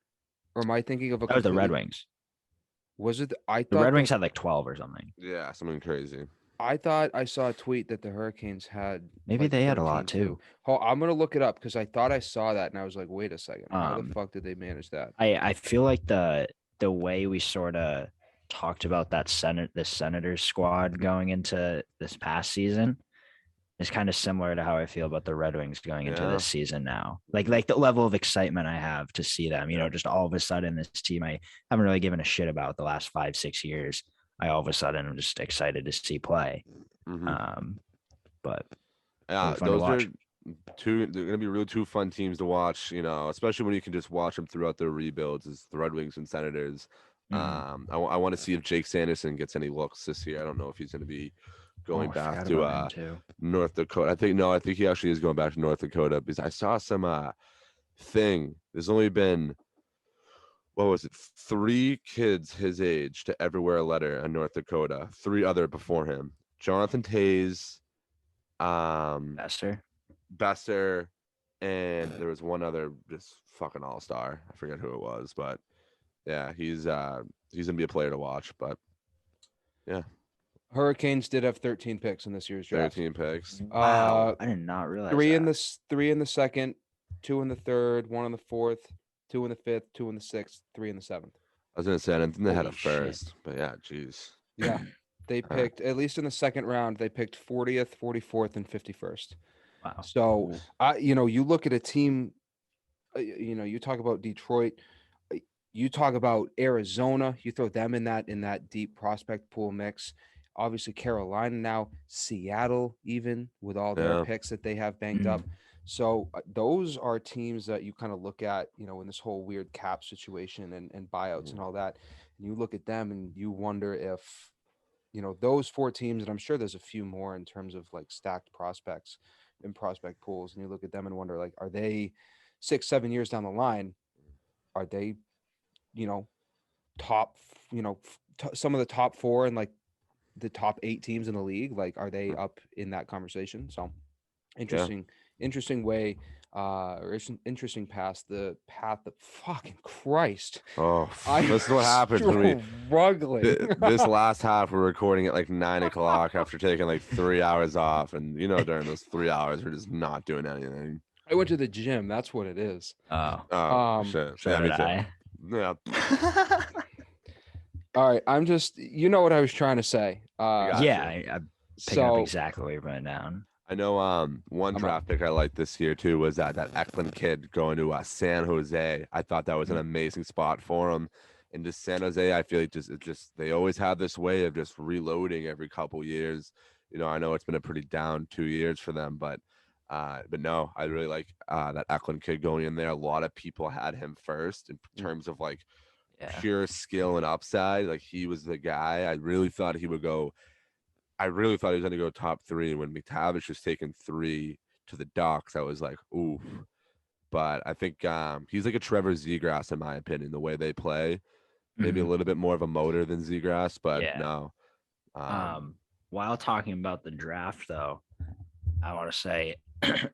Or am I thinking of a? That was the Red completely- Wings. Was it? I The thought Red Wings had like 12 or something. Yeah, something crazy. I thought I saw a tweet that the Hurricanes had. Maybe like, they had a lot 13 too. Oh, I'm gonna look it up because I thought I saw that and I was like, wait a second, how the Um, fuck did they manage that? I feel like the way we sort of talked about the Senators squad going into this past season is kind of similar to how I feel about the Red Wings going into Yeah. this season now. Like the level of excitement I have to see them, just all of a sudden this team I haven't really given a shit about the last 5-6 years. I all of a sudden am just excited to see play. Mhm. But Yeah, fun to those are watch. they're gonna be really two fun teams to watch, especially when you can just watch them throughout their rebuilds as the Red Wings and Senators. Mhm. I want to see if Jake Sanderson gets any looks this year. I don't know if he's gonna be going I back forgot to about him too. North Dakota. I think he actually is going back to North Dakota because I saw some thing. There's only been, what was it, 3 kids his age to ever wear a letter in North Dakota. 3 other before him. Jonathan Tays, Bester. Besser, and there was one other just fucking all-star. I forget who it was, but yeah, he's gonna be a player to watch. But yeah, Hurricanes did have 13 picks in this year's draft. 13 picks. Wow, I did not realize 3 in that. the 3 in the second, 2 in the third, 1 in the fourth, 2 in the fifth, 2 in the sixth, 3 in the seventh. I was gonna say I didn't think they had a Holy shit. first, but yeah, jeez. Yeah. They All right. picked, at least in the second round, they picked 40th, 44th, and 51st. Wow. So, you look at a team, you talk about Detroit, you talk about Arizona, you throw them in that deep prospect pool mix. Obviously, Carolina now, Seattle, even with all their Yeah. picks that they have banked up. So those are teams that you kind of look at, in this whole weird cap situation and buyouts and all that. And you look at them and you wonder if, those 4 teams, and I'm sure there's a few more in terms of like stacked prospects and prospect pools. And you look at them and wonder, like, are they 6-7 years down the line? Are they, top, some of the top 4 and like the top 8 teams in the league? Like, are they up in that conversation? So interesting way, or interesting the path that fucking Christ. Oh, I'm this is what happens when we struggling. this last half we're recording at like 9 o'clock after taking like 3 hours off, and during those 3 hours we're just not doing anything. I went to the gym. That's what it is. Oh, Oh shit! so Yeah, me did too. I. Yeah. All right. I'm just, what I was trying to say. Gotcha. Yeah, I'm picking up So exactly what you're putting down. I know one I'm draft pick I liked this year too was that Eklund kid going to San Jose. I thought that was an amazing spot for him. And just San Jose, I feel like just they always have this way of just reloading every couple years. I know it's been a pretty down 2 years for them, but But no, I really like that Eklund kid going in there. A lot of people had him first in terms of like Yeah. pure skill and upside. Like he was the guy. I really thought he would go. I really thought he was going to go top 3. When McTavish was taking 3 to the Ducks, I was like, oof. But I think he's like a Trevor Zegras in my opinion. The way they play, maybe a Mhm. little bit more of a motor than Zegras, but Yeah. no. While talking about the draft, though, I want to say,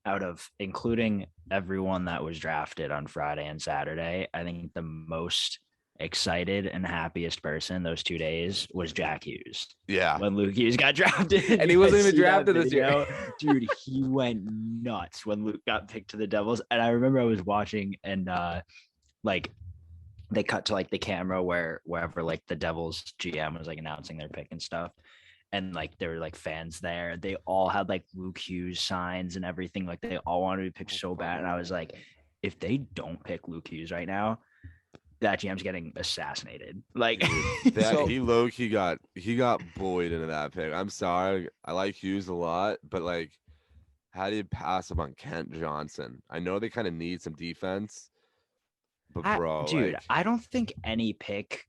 out of including everyone that was drafted on Friday and Saturday, I think the most excited and happiest person those 2 days was Jack Hughes. Yeah. When Luke Hughes got drafted, And he wasn't even drafted this year. Dude, he went nuts when Luke got picked to the Devils. And I remember I was watching and like they cut to like the camera wherever like the Devils GM was like announcing their pick and stuff. And like there were like fans there. They all had like Luke Hughes signs and everything. Like they all wanted to be picked so bad. And I was like, if they don't pick Luke Hughes right now, that GM's getting assassinated. Like So- he low-key got bullied into that pick. I'm sorry. I like Hughes a lot, but like how do you pass up on Kent Johnson? I know they kind of need some defense, but bro, dude, like, I don't think any pick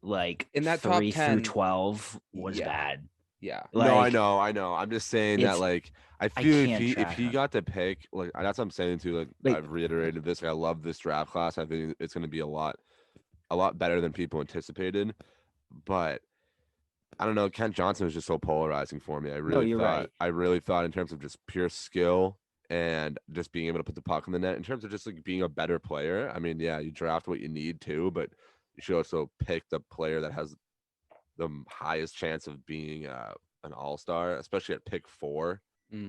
like In that top 3 through 10, 12 was yeah. bad. Yeah. no, I Like, know. I'm just saying that it's- like I feel if can't he trash him. got the pick, like that's what I'm saying too. Like, Like- I've reiterated this. Like, I love this draft class. I think it's going to be a lot better than people anticipated. But I don't know. Kent Johnson was just so polarizing for me. you're right. I really thought in terms of just pure skill and just being able to put the puck in the net. In terms of just like being a better player, I mean, yeah, you draft what you need to, but you should also pick the player that has the highest chance of being an all-star, especially at pick 4. Yeah.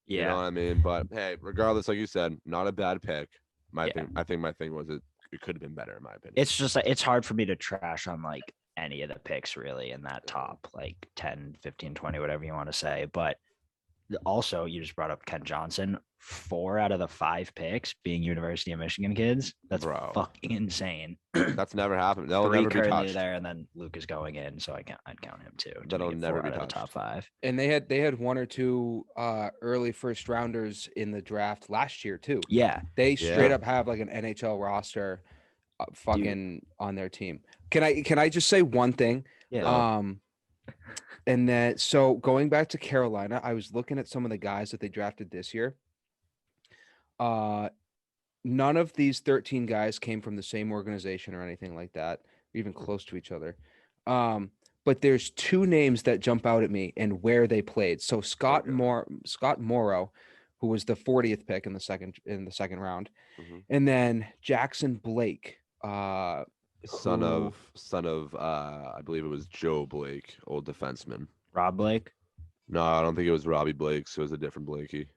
You know what I mean? But hey, regardless, like you said, not a bad pick. Yeah. I think my thing was it could have been better in my opinion. It's just like it's hard for me to trash on like any of the picks really in that top like 10, 15, 20, whatever you want to say. But also, you just brought up Ken Johnson. 4 out of the 5 picks being University of Michigan kids. That's Bro. fucking insane. That's never happened. That'll 3 never be currently touched. there, and then Luke is going in, so I'd count him too. to That'll make it never 4 be out of the touched. top 5. And they had 1 or 2 early first rounders in the draft last year too. Yeah, They straight Yeah. up have like an NHL roster fucking on their team. Can I just say one thing? yeah. And then so going back to Carolina, I was looking at some of the guys that they drafted this year. None of these 13 guys came from the same organization or anything like that, or even close to each other. But there's 2 names that jump out at me and where they played. So Scott Morrow, who was the 40th pick in the second round, Mhm. and then Jackson Blake, Son of I believe it was Joe Blake, old defenseman. Rob Blake. No, I don't think it was Robbie Blake. So it was a different Blakey.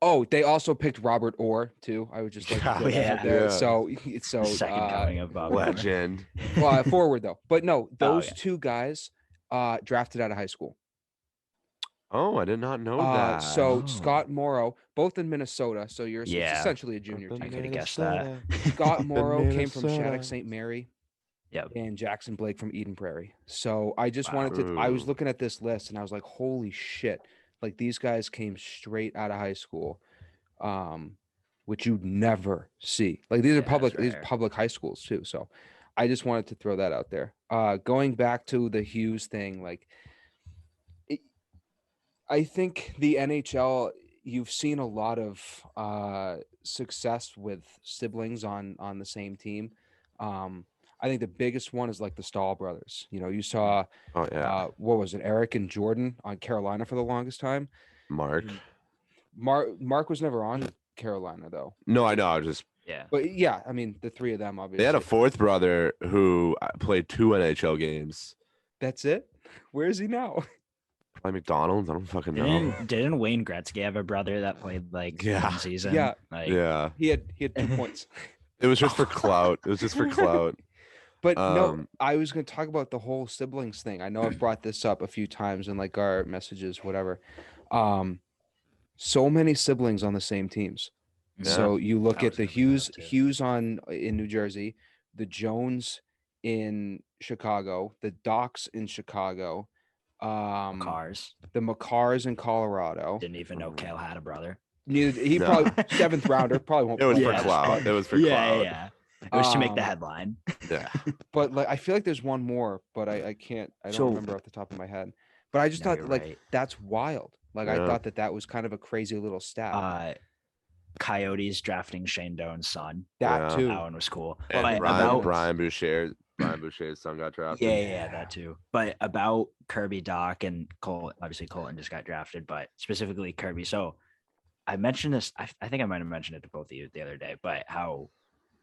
Oh, they also picked Robert Orr too. I would just like to Oh, throw that out yeah. there. Yeah. So Second coming of Bob. Legend. forward though. But no, those yeah. 2 guys drafted out of high school. Oh, I did not know that. So Oh. Scott Morrow, both in Minnesota. So you're it's Yeah. essentially a junior I team. could have guessed that. Scott Morrow came from Minnesota. Shattuck St. Mary. Yep. And Jackson Blake from Eden Prairie. So I just Wow. wanted to. I was Ooh. looking at this list and I was like, holy shit! Like these guys came straight out of high school, which you'd never see. Like these are Yeah, it's these rare. public high schools too. So I just wanted to throw that out there. Going back to the Hughes thing, like I think the NHL, you've seen a lot of success with siblings on the same team. I think the biggest one is like the Stahl brothers. You know, you saw Oh yeah, what was it, Eric and Jordan on Carolina for the longest time. Mark. Mark was never on Carolina though. No, I know. I was just Yeah. But yeah, I mean the 3 of them obviously. they had a 4th brother who played 2 NHL games. That's it. Where is he now? Probably McDonald's. I don't fucking know. Didn't Wayne Gretzky have a brother that played like Yeah. 1 season? Yeah. Like, Yeah, He had 2 points. it was just for clout. It was just for clout. But no, Um, I was going to talk about the whole siblings thing. I know I've brought this up a few times in like our messages, whatever. So many siblings on the same teams. Yeah. So you look I at was the gonna bring that up, too. Hughes in New Jersey, the Jones in Chicago, the Docks in Chicago, Cars. the McCars in Colorado. Didn't even know Kale had a brother. Neither he No. probably 7th rounder probably won't. It was play for much, clout. but- It was for Yeah, clout. yeah. It was to make the Um, headline. Yeah. But like I feel like there's one more, but I can't. I don't So- remember off the top of my head. But I just No, thought you're like right. that's wild. Like I Yeah. thought that was kind of a crazy little stat. Coyotes drafting Shane Doan's son. that Yeah. too. That one was cool. And But Ryan- about Brian Boucher's son got drafted. yeah, that too. But about Kirby, Doc, and Cole. Obviously, Colton just got drafted, but specifically Kirby. So I mentioned this. I think I might have mentioned it to both of you the other day. But how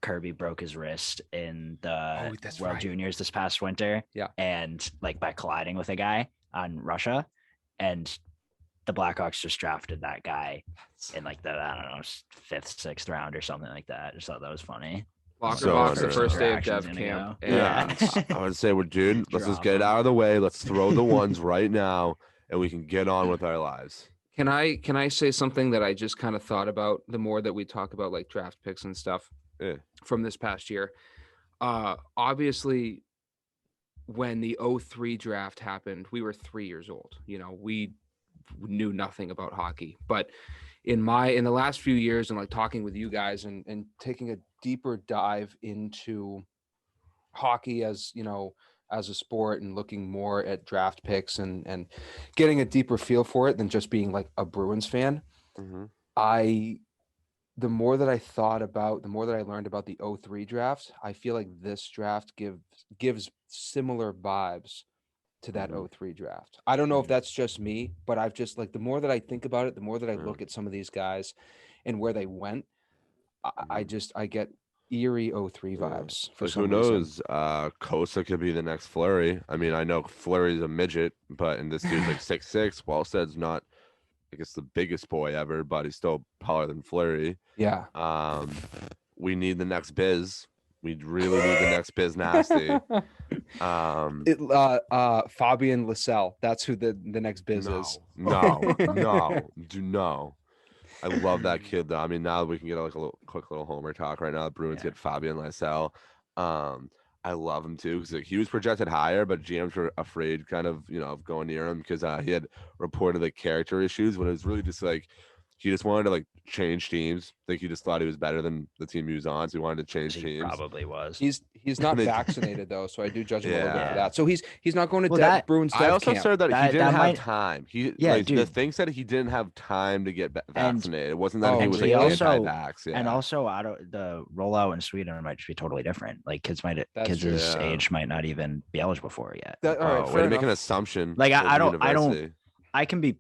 Kirby broke his wrist in the that's World right. Juniors this past winter. Yeah. And like by colliding with a guy on Russia, and the Blackhawks just drafted that guy in like the, I don't know, 5th, 6th round or something like that. I just thought that was funny. Locker So box the interesting. first day of Reaction's Dev gonna camp. go. Yeah. and- I would say, well, dude, let's just Drop get it 'em. out of the way. Let's throw the ones right now, and we can get on with our lives. Can I say something that I just kind of thought about the more that we talk about like draft picks and stuff Yeah. from this past year? Obviously, when the 03 draft happened, we were 3 years old. You know, we knew nothing about hockey. But in the last few years and like talking with you guys and taking a deeper dive into hockey as, you know, as a sport and looking more at draft picks and getting a deeper feel for it than just being like a Bruins fan, Mm-hmm. the more that I thought about, the more that I learned about the 03 draft, I feel like this draft gives similar vibes to that Mhm. 03 draft. I don't know if Mhm. that's just me, but I've just like the more that I think about it, the more that I Yeah. look at some of these guys and where they went, I Mhm. just I get eerie 03 Yeah. vibes for Like, some who reason. knows? Kosa could be the next Flurry. I mean, I know Flurry's a midget, but and this dude's like 6'6". Wallstead's not, I guess, the biggest boy ever, but he's still taller than Flurry. Yeah. We need the next Biz. We really need the next Biz Nasty. Fabian Lascelles. That's who the next Biz is. No, do no. I love that kid though. I mean, now we can get like a quick little homer talk right now. The Bruins Yeah. get Fabian Lascelles. I love him too because like, he was projected higher, but GMs were afraid kind of, you know, of going near him because he had reported like character issues when it was really just like he just wanted to like change teams. Like he just thought he was better than the team he was on, so he wanted to change He teams. probably was. He's not They- vaccinated though, so I do judge him a little bit Yeah. for that. So he's not going to Well, that- Bruins I dev also camp. said that he That- didn't that have might- time. He Yeah, like the dude. thing said he didn't have time to get And- vaccinated. It wasn't that Oh, he and was he like also- anti-vax. Yeah. And also, the rollout in Sweden might just be totally different. Like kids That's kids' true. Yeah. age might not even be eligible for it yet. That, all right, way fair to make an enough. assumption. Like, for the I don't- university. I can be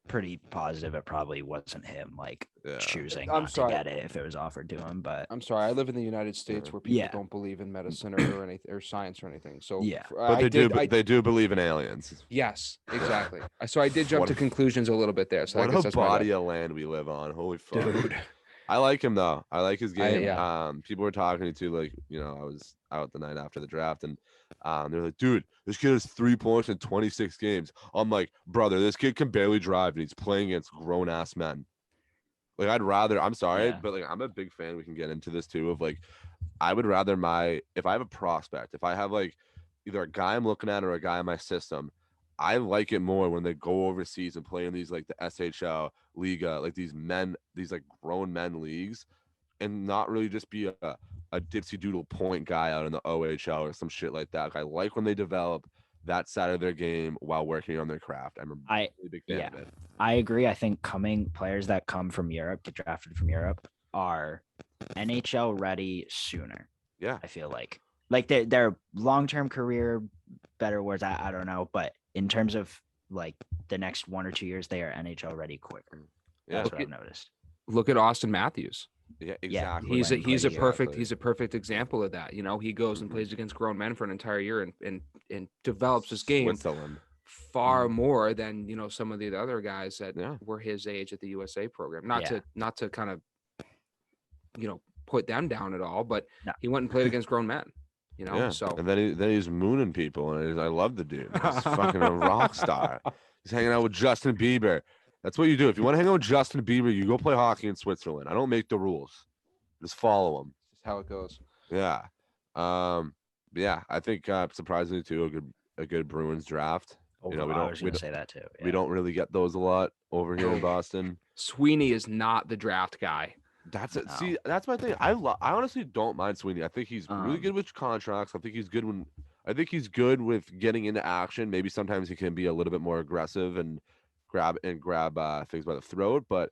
pretty positive it probably wasn't him like Yeah. choosing I'm not sorry. to get it if it was offered to him. But I'm sorry, I live in the United States Yeah. where people Yeah. don't believe in medicine or anything or science or anything. So Yeah. But they do believe in aliens. yes, exactly. So I did jump What to a- conclusions a little bit there. So I What guess a that's my bad. body of land we live on. Holy fuck. Dude. I like him though. I like his game. yeah. People were talking to like, you know, I was out the night after the draft and they're like, dude, this kid has 3 points in 26 games. I'm like, brother, this kid can barely drive and he's playing against grown ass men. Like I'm sorry, Yeah. but like I'm a big fan. We can get into this too of like, I would rather if I have a prospect, if I have like either a guy I'm looking at or a guy in my system, I like it more when they go overseas and play in these like the SHL Liga, like these like grown men leagues, and not really just be a dipsy doodle point guy out in the OHL or some shit like that. Like, I like when they develop that side of their game while working on their craft. I'm a really big fan of it. I agree. I think players that come from Europe, get drafted from Europe, are NHL ready sooner. Yeah. I feel like their long-term career, better words, I don't know, but in terms of like the next 1 or 2 years, they are NHL ready quicker. Yeah. That's what I've noticed. Look at Austin Matthews. Yeah, Yeah, exactly. He's a Exactly. perfect example of that. You know, he goes and Mhm. plays against grown men for an entire year and develops his game Switzerland. far more than, you know, some of the other guys that Yeah. were his age at the USA program. Not Yeah. to kind of, you know, put them down at all, but No. he went and played against grown men. You know, Yeah. so And then he's mooning people, and I love the dude. He's fucking a rock star. He's hanging out with Justin Bieber. That's what you do. If you want to hang out with Justin Bieber, you go play hockey in Switzerland. I don't make the rules. Just follow them. just how it goes. Yeah. Yeah. I think surprisingly too a good Bruins draft. You know, I was going to say that too. we don't really get those a lot over here in Boston. Sweeney is not the draft guy. That's it. No. See, that's my thing. I honestly don't mind Sweeney. I think he's really good with contracts. I think he's good with getting into action. Maybe sometimes he can be a little bit more aggressive and grab things by the throat. But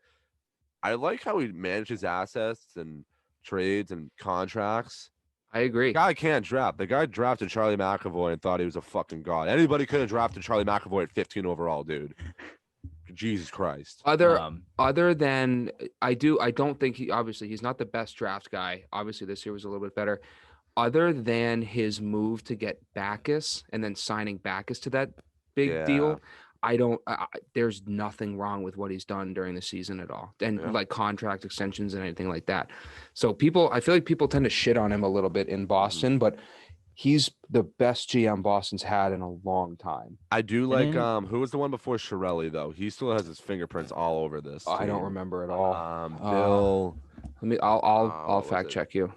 I like how he manages assets and trades and contracts. I agree. The guy can't draft. The guy drafted Charlie McAvoy and thought he was a fucking god. Anybody could have drafted Charlie McAvoy at 15 overall, dude. Jesus Christ. Other than I don't think he's not the best draft guy. Obviously, this year was a little bit better. Other than his move to get Backus and then signing Backus to that big deal, there's nothing wrong with what he's done during the season at all. And like contract extensions and anything like that. So I feel like people tend to shit on him a little bit in Boston, but he's the best GM Boston's had in a long time. I do like who was the one before Chiarelli though? He still has his fingerprints all over this. I don't remember at all. Bill. I'll fact check you.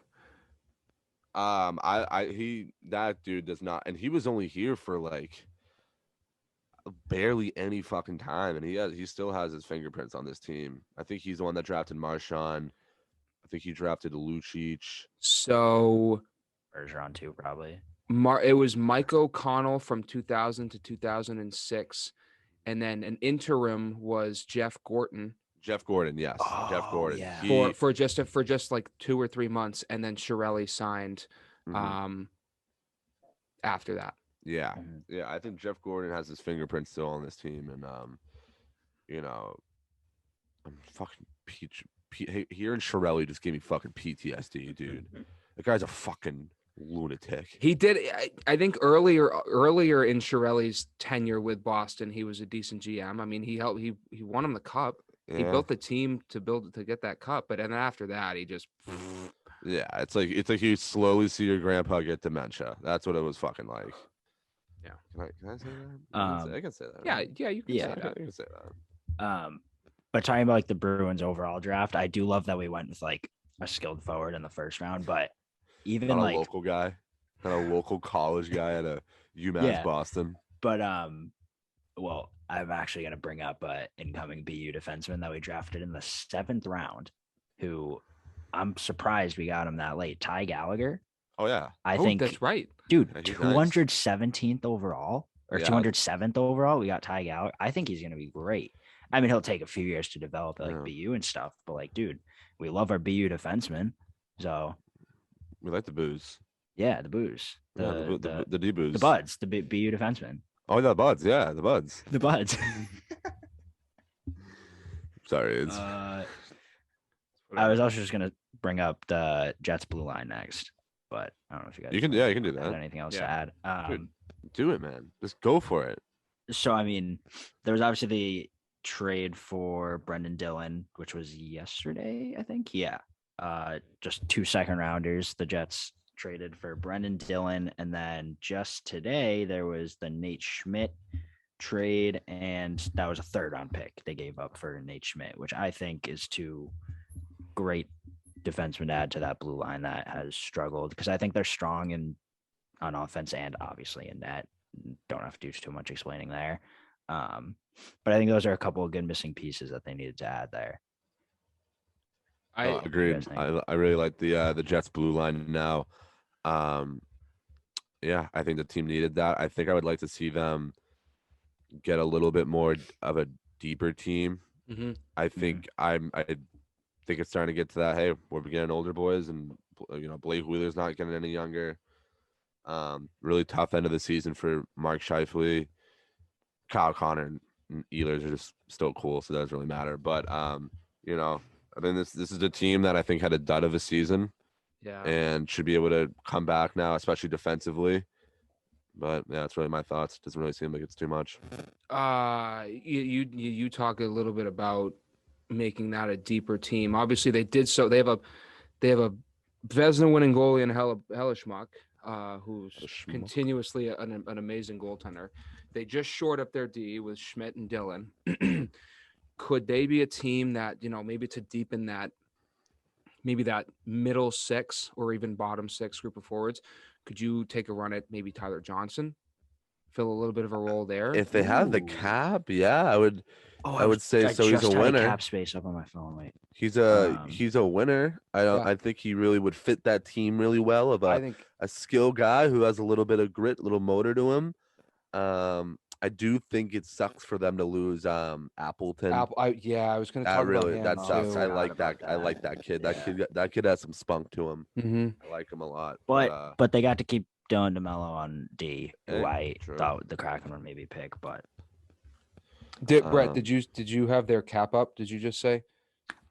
That dude does not, and he was only here for like barely any fucking time, and he still has his fingerprints on this team. I think he's the one that drafted Marchand. I think he drafted Lucic. So Bergeron too, probably. It was Mike O'Connell from 2000 to 2006, and then an interim was Jeff Gorton. Jeff Gordon, yes, Jeff Gordon. Yeah. For just like 2 or 3 months, and then Chiarelli signed after that. Yeah, yeah. I think Jeff Gordon has his fingerprints still on this team, and you know, I'm fucking hearing Chiarelli just gave me fucking PTSD, dude. The guy's a fucking lunatic. He did. I think earlier in Chiarelli's tenure with Boston, he was a decent GM. I mean, he helped. He won him the cup. Yeah. He built the team to get that cup, but then after that, he just. Yeah, it's like you slowly see your grandpa get dementia. That's what it was fucking like. Yeah. Can I say that? I can say that. Yeah, yeah, you can say that. I can say that. But talking about like the Bruins overall draft, I do love that we went with like a skilled forward in the first round, but even not like a local guy, not a local college guy at a UMass Boston. But well, I'm actually going to bring up an incoming BU defenseman that we drafted in the 7th round, who I'm surprised we got him that late. Ty Gallagher. Oh yeah, I think that's right, dude. 217th overall or 207th overall. We got Ty Gallagher. I think he's going to be great. I mean, he'll take a few years to develop like BU and stuff, but like, dude, we love our BU defensemen. So we like the booze. Yeah, the booze. The D-booze. The buds, the BU defensemen. Oh, the buds. Yeah, the buds. The buds. Sorry. It's... I was also just going to bring up the Jets blue line next, but I don't know if you guys you can do that. Anything else to add? Dude, do it, man. Just go for it. So, I mean, there was obviously the trade for Brendan Dillon, which was yesterday, I think. Yeah. Just 2 second rounders. The Jets traded for Brendan Dillon, and then just today there was the Nate Schmidt trade, and that was a 3rd round pick they gave up for Nate Schmidt, which I think is 2 great defensemen to add to that blue line that has struggled, because I think they're strong on offense and obviously in net. Don't have to do too much explaining there. But I think those are a couple of good missing pieces that they needed to add there. I agreed. I really like the Jets blue line now. Yeah, I think the team needed that. I think I would like to see them get a little bit more of a deeper team. I think I think it's starting to get to that. Hey, we're getting older boys, and Blake Wheeler's not getting any younger. Really tough end of the season for Mark Scheifele. Kyle Connor and Ehlers are just still cool, so that doesn't really matter. But I think this is a team that I think had a dud of a season. Yeah. And should be able to come back now, especially defensively. But yeah, that's really my thoughts. Doesn't really seem like it's too much. You talk a little bit about making that a deeper team. Obviously, they did so. They have a Vezina winning goalie in Helishmuck, who's continuously an amazing goaltender. They just shored up their D with Schmidt and Dillon. Could they be a team that, maybe to deepen that, maybe that middle 6 or even bottom 6 group of forwards? Could you take a run at maybe Tyler Johnson fill a little bit of a role there. If they have the Ooh. cap, yeah, I would Oh, say I so. He's just a had winner. cap space up on my phone. Wait. He's Um, a winner. I don't. Yeah. I think he really would fit that team really well. Of I a think skill guy who has a little bit of grit, little motor to him. I do think it sucks for them to lose Appleton. I was going to That talk really about him that sucks. too. I forgot like that. about I like that. that kid. Yeah. That kid has some spunk to him. Mm-hmm. I like him a lot. but they got to keep Dylan DeMello on D, who Hey, I true. thought the Kraken would maybe pick, but Brett, did you have their cap up? Did you just say?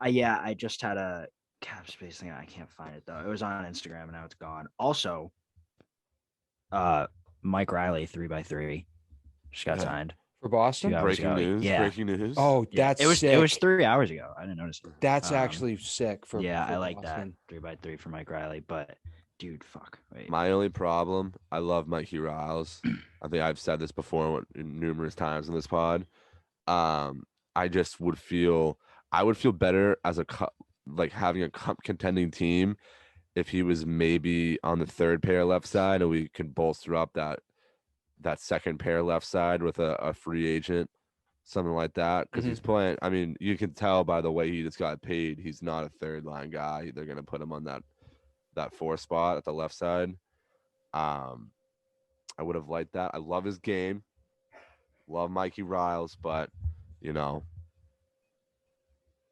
yeah, I just had a cap space thing. I can't find it though. It was on Instagram and now it's gone. Also, Mike Riley 3x3 just got Yeah. signed. For Boston? 2 hours breaking ago. news. Yeah. Breaking news. Oh, Yeah, that's it was sick. 3 hours ago. I didn't notice it. That's actually sick for yeah, for I like Boston. that 3x3 for Mike Riley, but dude, fuck. Wait. My only problem, I love Mikey Riles. I think I've said this before numerous times in this pod. I just would feel better as a like having a contending team if he was maybe on the third pair left side and we could bolster up that second pair left side with a free agent, something like that. Because he's playing. I mean, you can tell by the way he just got paid. He's not a third line guy. They're gonna put him on that 4 spot at the left side. I would have liked that. I love his game. Love Mikey Riles, but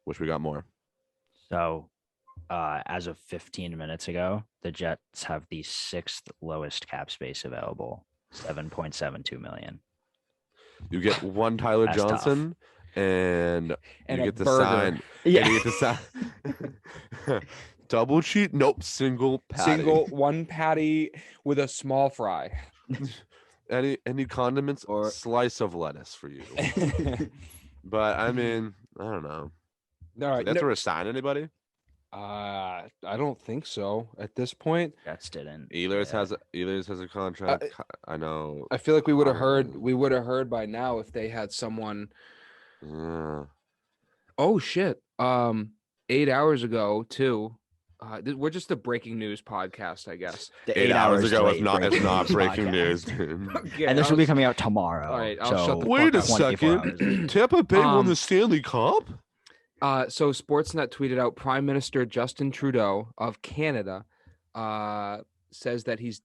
wish we got more. So, as of 15 minutes ago, the Jets have the 6th lowest cap space available, 7.72 million. You get one Tyler That's Johnson, and And you a get to burger. sign. Yeah. And you get to sign. Double cheat? Nope. Single patty. Single one patty with a small fry. Any condiments Or- slice of lettuce for you. But I mean, I don't know. All right. That's where to sign anybody. I don't think so at this point. Jets didn't. Ehlers yeah. has a contract. I know. I feel like we would have heard by now if they had someone. Yeah. Oh shit. 8 hours ago too. We're just a breaking news podcast, I guess. The 8 hours ago, late it's not breaking podcast. news, dude. Okay, And this will I'll- be coming out tomorrow. All right, I'll shut the Wait a fuck up. 24 second. Tampa Bay won the Stanley Cup? So Sportsnet tweeted out Prime Minister Justin Trudeau of Canada says that he's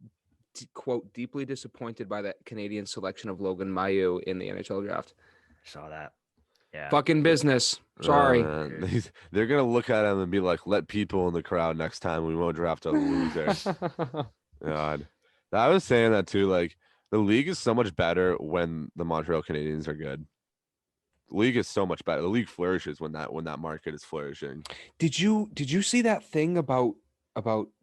quote deeply disappointed by the Canadian selection of Logan Mailloux in the NHL draft. Saw that. Yeah. Fucking business. Sorry. They're gonna look at him and be like, "Let people in the crowd next time. We won't draft a loser." God, I was saying that too. Like, the league is so much better when the Montreal Canadiens are good. The league is so much better. The league flourishes when that market is flourishing. Did you see that thing about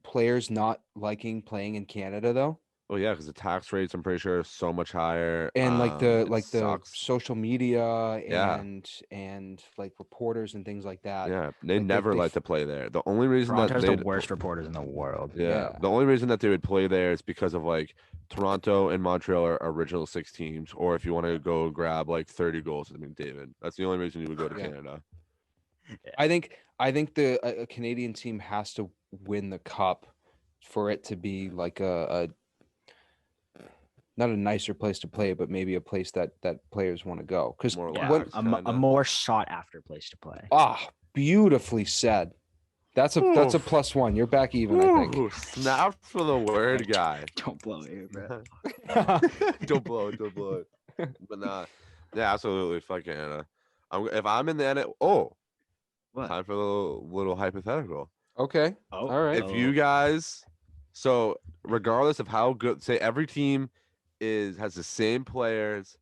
players not liking playing in Canada though? Well, yeah, because the tax rates, I'm pretty sure, are so much higher. And like it the sucks. social media Yeah. and like reporters and things like that. Yeah, they like, never they like to play there. The only reason Toronto's that the worst reporters in the world. Yeah. Yeah. The only reason that they would play there is because of like Toronto and Montreal are original 6 teams, or if you want to go grab like 30 goals with McDavid. That's the only reason you would go to Yeah. Canada. I think a Canadian team has to win the cup for it to be like a not a nicer place to play, but maybe a place that players want to go. Because More Yeah, relaxed, a kinda. more sought after place to play. beautifully said. That's a Oof. +1. You're back even, I think. Ooh, snap for the word guy. Don't blow it here, bro. Don't blow it. But nah, yeah, absolutely. Fuck Canada. If I'm in the NFL, What? time for a little hypothetical. Okay. Oh, All right. If you guys, so regardless of how good, say every team has the same players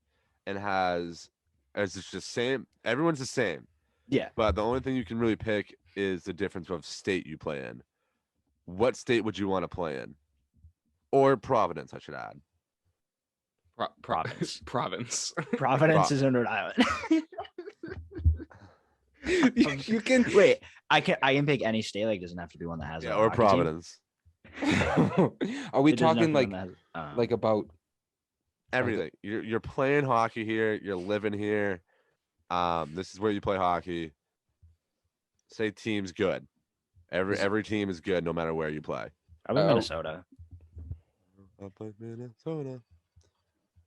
and it's just the same, everyone's the same, yeah. but the only thing you can really pick is the difference of state you play in. What state would you want to play in? Or Providence, I should add. Province. Province. Providence is in Rhode Island. you can Wait. I can pick any state. Like, doesn't have to be one that has. Yeah, a or hockey team. Providence. Are we It doesn't have to talking be like one that has, like about Everything. You're playing hockey here. You're living here. This is where you play hockey. Say team's good. Every team is good no matter where you play. probably Minnesota. I play Minnesota.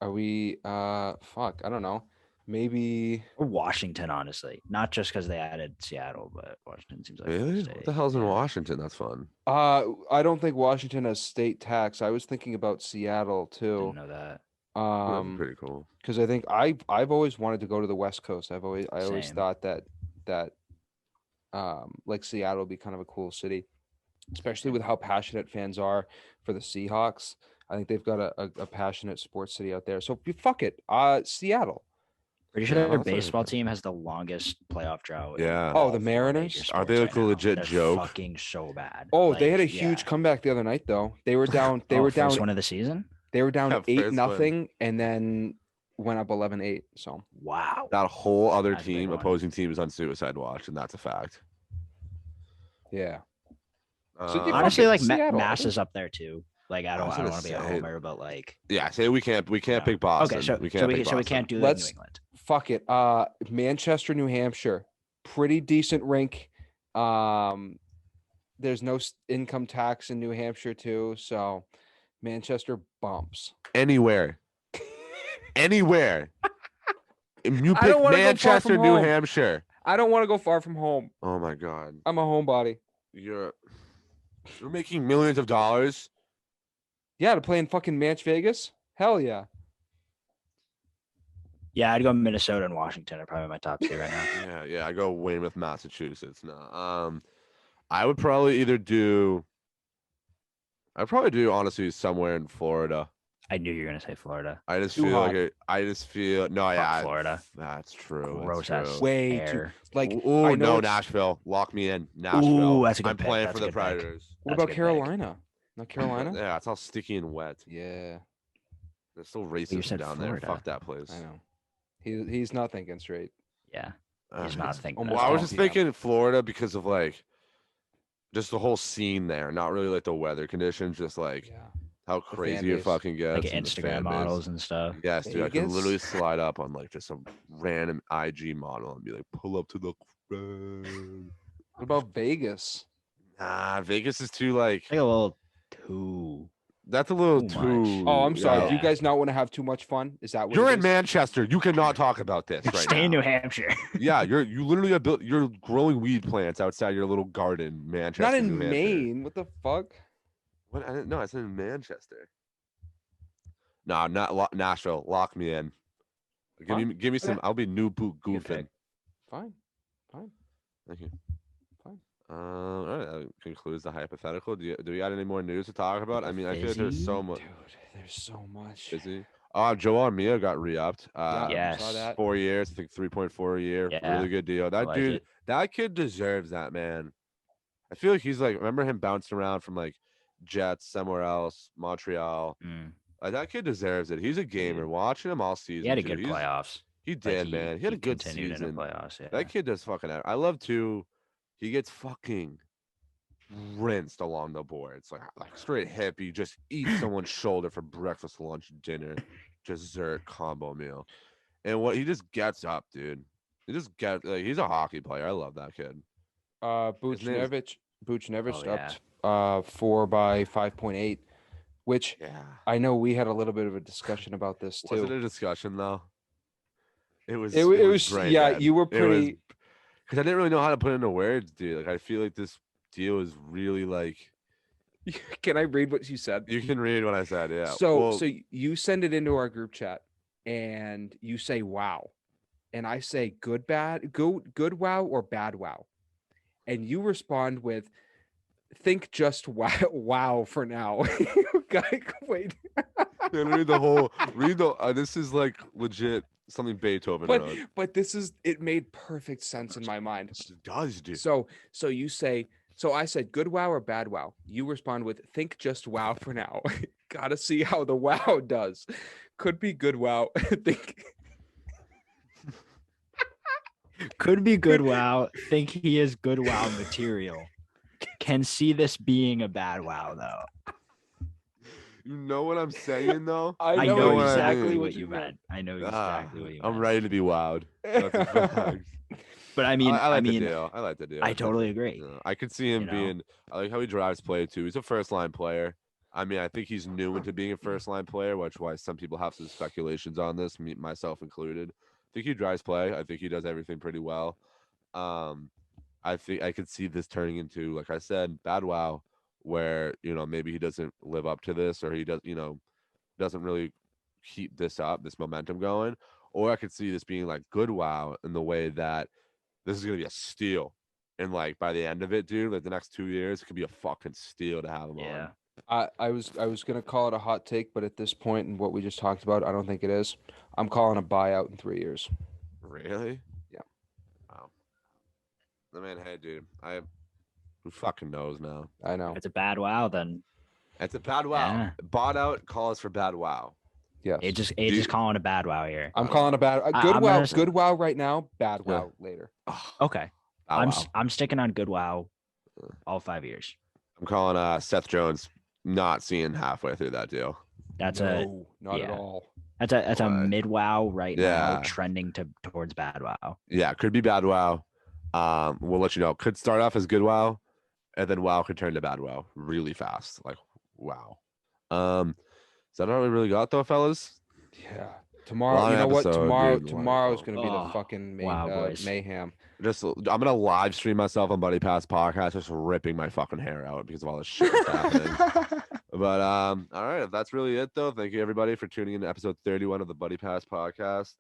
Are we? Fuck. I don't know. Maybe. Or Washington, honestly. Not just because they added Seattle, but Washington seems like a cool Really? state. What the hell's in Yeah. Washington? That's fun. I don't think Washington has state tax. I was thinking about Seattle Didn't too. know that. That's pretty cool. Because I think I've always wanted to go to the West Coast. I always Same. thought that like Seattle would be kind of a cool city, especially with how passionate fans are for the Seahawks. I think they've got a passionate sports city out there. So fuck it. Seattle. Pretty sure Yeah, their that's what I baseball thought. team has the longest playoff drought. in Yeah. Oh, all the four major Mariners? Are they sports like a right now. legit They're joke? Fucking so bad. Oh, they had a Like, huge yeah. comeback the other night though. They were down. They Oh, were down. first one of the season. They were down Yeah, eight first nothing, and then went up 11-8. So Wow. That whole other That's a big team, one. opposing team, is on suicide watch, and that's a fact. yeah. So Uh, you Honestly, fucking like Seattle, Mass I is up there too. Like I I don't was want gonna to be a say- homer, but like yeah, say we can't no. pick Boston. Okay, so we can't pick so we Boston. can't do Let's- New England. Fuck it. Manchester, New Hampshire, pretty decent rink. There's no income tax in New Hampshire too, so Manchester bumps. Anywhere. Anywhere. If you I pick don't wanna go far Manchester, from New home. Hampshire. I don't want to go far from home. Oh my god. I'm a homebody. You're making millions of dollars. Yeah, to play in fucking Manch Vegas. Hell yeah. Yeah, I'd go Minnesota and Washington are probably my top two right now. Yeah, I go Weymouth, Massachusetts. No. I would probably I'd probably do honestly somewhere in Florida. I knew you were gonna say Florida. I just Too feel hot. like I just feel no, yeah, Florida. That's true. Gross That's ass true. Way too. air. Like, Ooh, I know no, it's- Nashville. Lock me in. Nashville. Ooh, that's a good I'm pick. playing That's for a the good pick. Predators. What That's a about good pick. Carolina? Not Carolina? Yeah, it's all sticky and wet. Yeah, There's still you racism said down Florida. there. Fuck that place. I know. He's not thinking straight. Yeah, Uh, he's not thinking. almost Well, I all was just PM. thinking Florida because of like just the whole scene there, not really like the weather conditions, just like Yeah. how fan crazy it base. fucking gets. like and the Instagram fan base. models and stuff. Yes, dude, I can Vegas? literally slide up on like just some random IG model and be like, pull up to the crowd. What about Vegas? Nah, Vegas is too like Like a little too. that's a little Too much. too. Oh, I'm sorry. Do you Yeah. guys not want to have too much fun? Is that what You're it in is? Manchester. You cannot talk about this right Stay in now. New Hampshire. Yeah, you literally have built. You're growing weed plants outside your little garden, Manchester. Not New in Hampshire. Maine. What the fuck? What? I didn't know. I said in Manchester. No, not Nashville. Lock me in. Give me some. Okay. I'll be new boot Good goofing. pick. Fine. Thank you. Fine. All right, that concludes the hypothetical. Do we got any more news to talk about? I mean, I feel like there's Fizzy? so much. Dude, there's so much. Busy. Joel Armia got re-upped. Yeah, Yes. saw that. 4 years. I think 3.4 a year. Yeah, Really good deal. I That like dude. it. That kid deserves that, man. I feel like he's like. Remember him bouncing around from like Jets somewhere else, Montreal. Mm. Like, that kid deserves it. He's a gamer. Watching him all season. He had a too, good he's- playoffs. He Like, did, man. He had a good continued in season. the playoffs. Yeah. That kid does fucking. I love too. He gets fucking rinsed along the boards, like straight hippie. Just eat someone's shoulder for breakfast, lunch, dinner, dessert combo meal, and what he just gets up, dude. He just gets like he's a hockey player. I love that kid. Buchnevich Oh, yeah. upped 4 by 5.8, which Yeah. I know we had a little bit of a discussion about this Was it too. a discussion though? It was. It was brain yeah, dead. you were It was- pretty. Because I didn't really know how to put it into words, dude. Like I feel like this deal is really like Can I read what you said? you can read what I said. Yeah. So Well, so you send it into our group chat and you say wow. And I say good wow or bad wow. And you respond with think just wow for now. Guy, wait. then read the whole. Read the. This is like legit something Beethoven wrote. But this is it made perfect sense in my mind. It does, dude. So you say so I said good wow or bad wow. You respond with think just wow for now. Gotta see how the wow does. Could be good wow. think Could be good wow. Think he is good wow material. Can see this being a bad wow though. You know what I'm saying, though. I know know what I exactly mean. what you meant. I know exactly what you meant. I'm ready to be wowed. That's a fact. But I mean, I like mean, the deal. I like the deal. I totally agree. I could see him You know? being. I like how he drives play too. He's a first line player. I mean, I think he's new into being a first line player, which why some people have some speculations on this, myself included. I think he drives play. I think he does everything pretty well. Um, I think I could see this turning into, like I said, bad wow, where maybe he doesn't live up to this, or he doesn't really keep this up, this momentum going, or I could see this being like good wow in the way that this is gonna be a steal, and like by the end of it, dude, like the next 2 years, it could be a fucking steal to have him Yeah. on. I was gonna call it a hot take, but at this point and what we just talked about, I don't think it is. I'm calling a buyout in 3 years. Really? Yeah. Wow. I mean, hey, dude, who fucking knows now? I know. If it's a bad wow, then It's a bad wow. Yeah. Bought out calls for bad wow. Yes. Age is calling a bad wow here. I'm calling a bad I- good I'm wow. gonna s- Good wow right now. Bad Yeah. wow later. Okay. Bow wow. I'm sticking on good wow all 5 years. I'm calling Seth Jones not seeing halfway through that deal. That's No, not at yeah. all. a What? mid wow right Yeah. now, trending towards bad wow. Yeah, could be bad wow. We'll let you know. Could start off as good wow, and then wow could turn to bad wow really fast. Like wow. Is that all we really got though, fellas? Yeah. Tomorrow, Long you know what? episode, Tomorrow, dude. tomorrow's Wow. gonna be the Oh, fucking wow, boys. mayhem. I'm gonna live stream myself on Buddy Pass podcast, just ripping my fucking hair out because of all this shit that's happening. But all right, if that's really it though, thank you everybody for tuning in to episode 31 of the Buddy Pass podcast.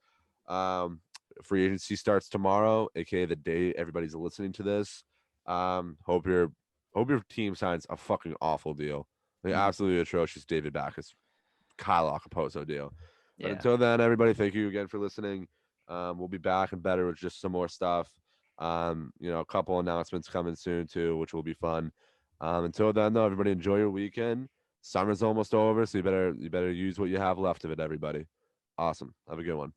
Free agency starts tomorrow, aka the day everybody's listening to this. Hope your team signs a fucking awful deal, the absolutely atrocious David Backus, Kyle Acapozzo deal. But Yeah. until then, everybody, thank you again for listening. We'll be back and better with just some more stuff. A couple announcements coming soon too, which will be fun. Until then, though, everybody enjoy your weekend. Summer's almost over, so you better use what you have left of it, everybody. Awesome. Have a good one.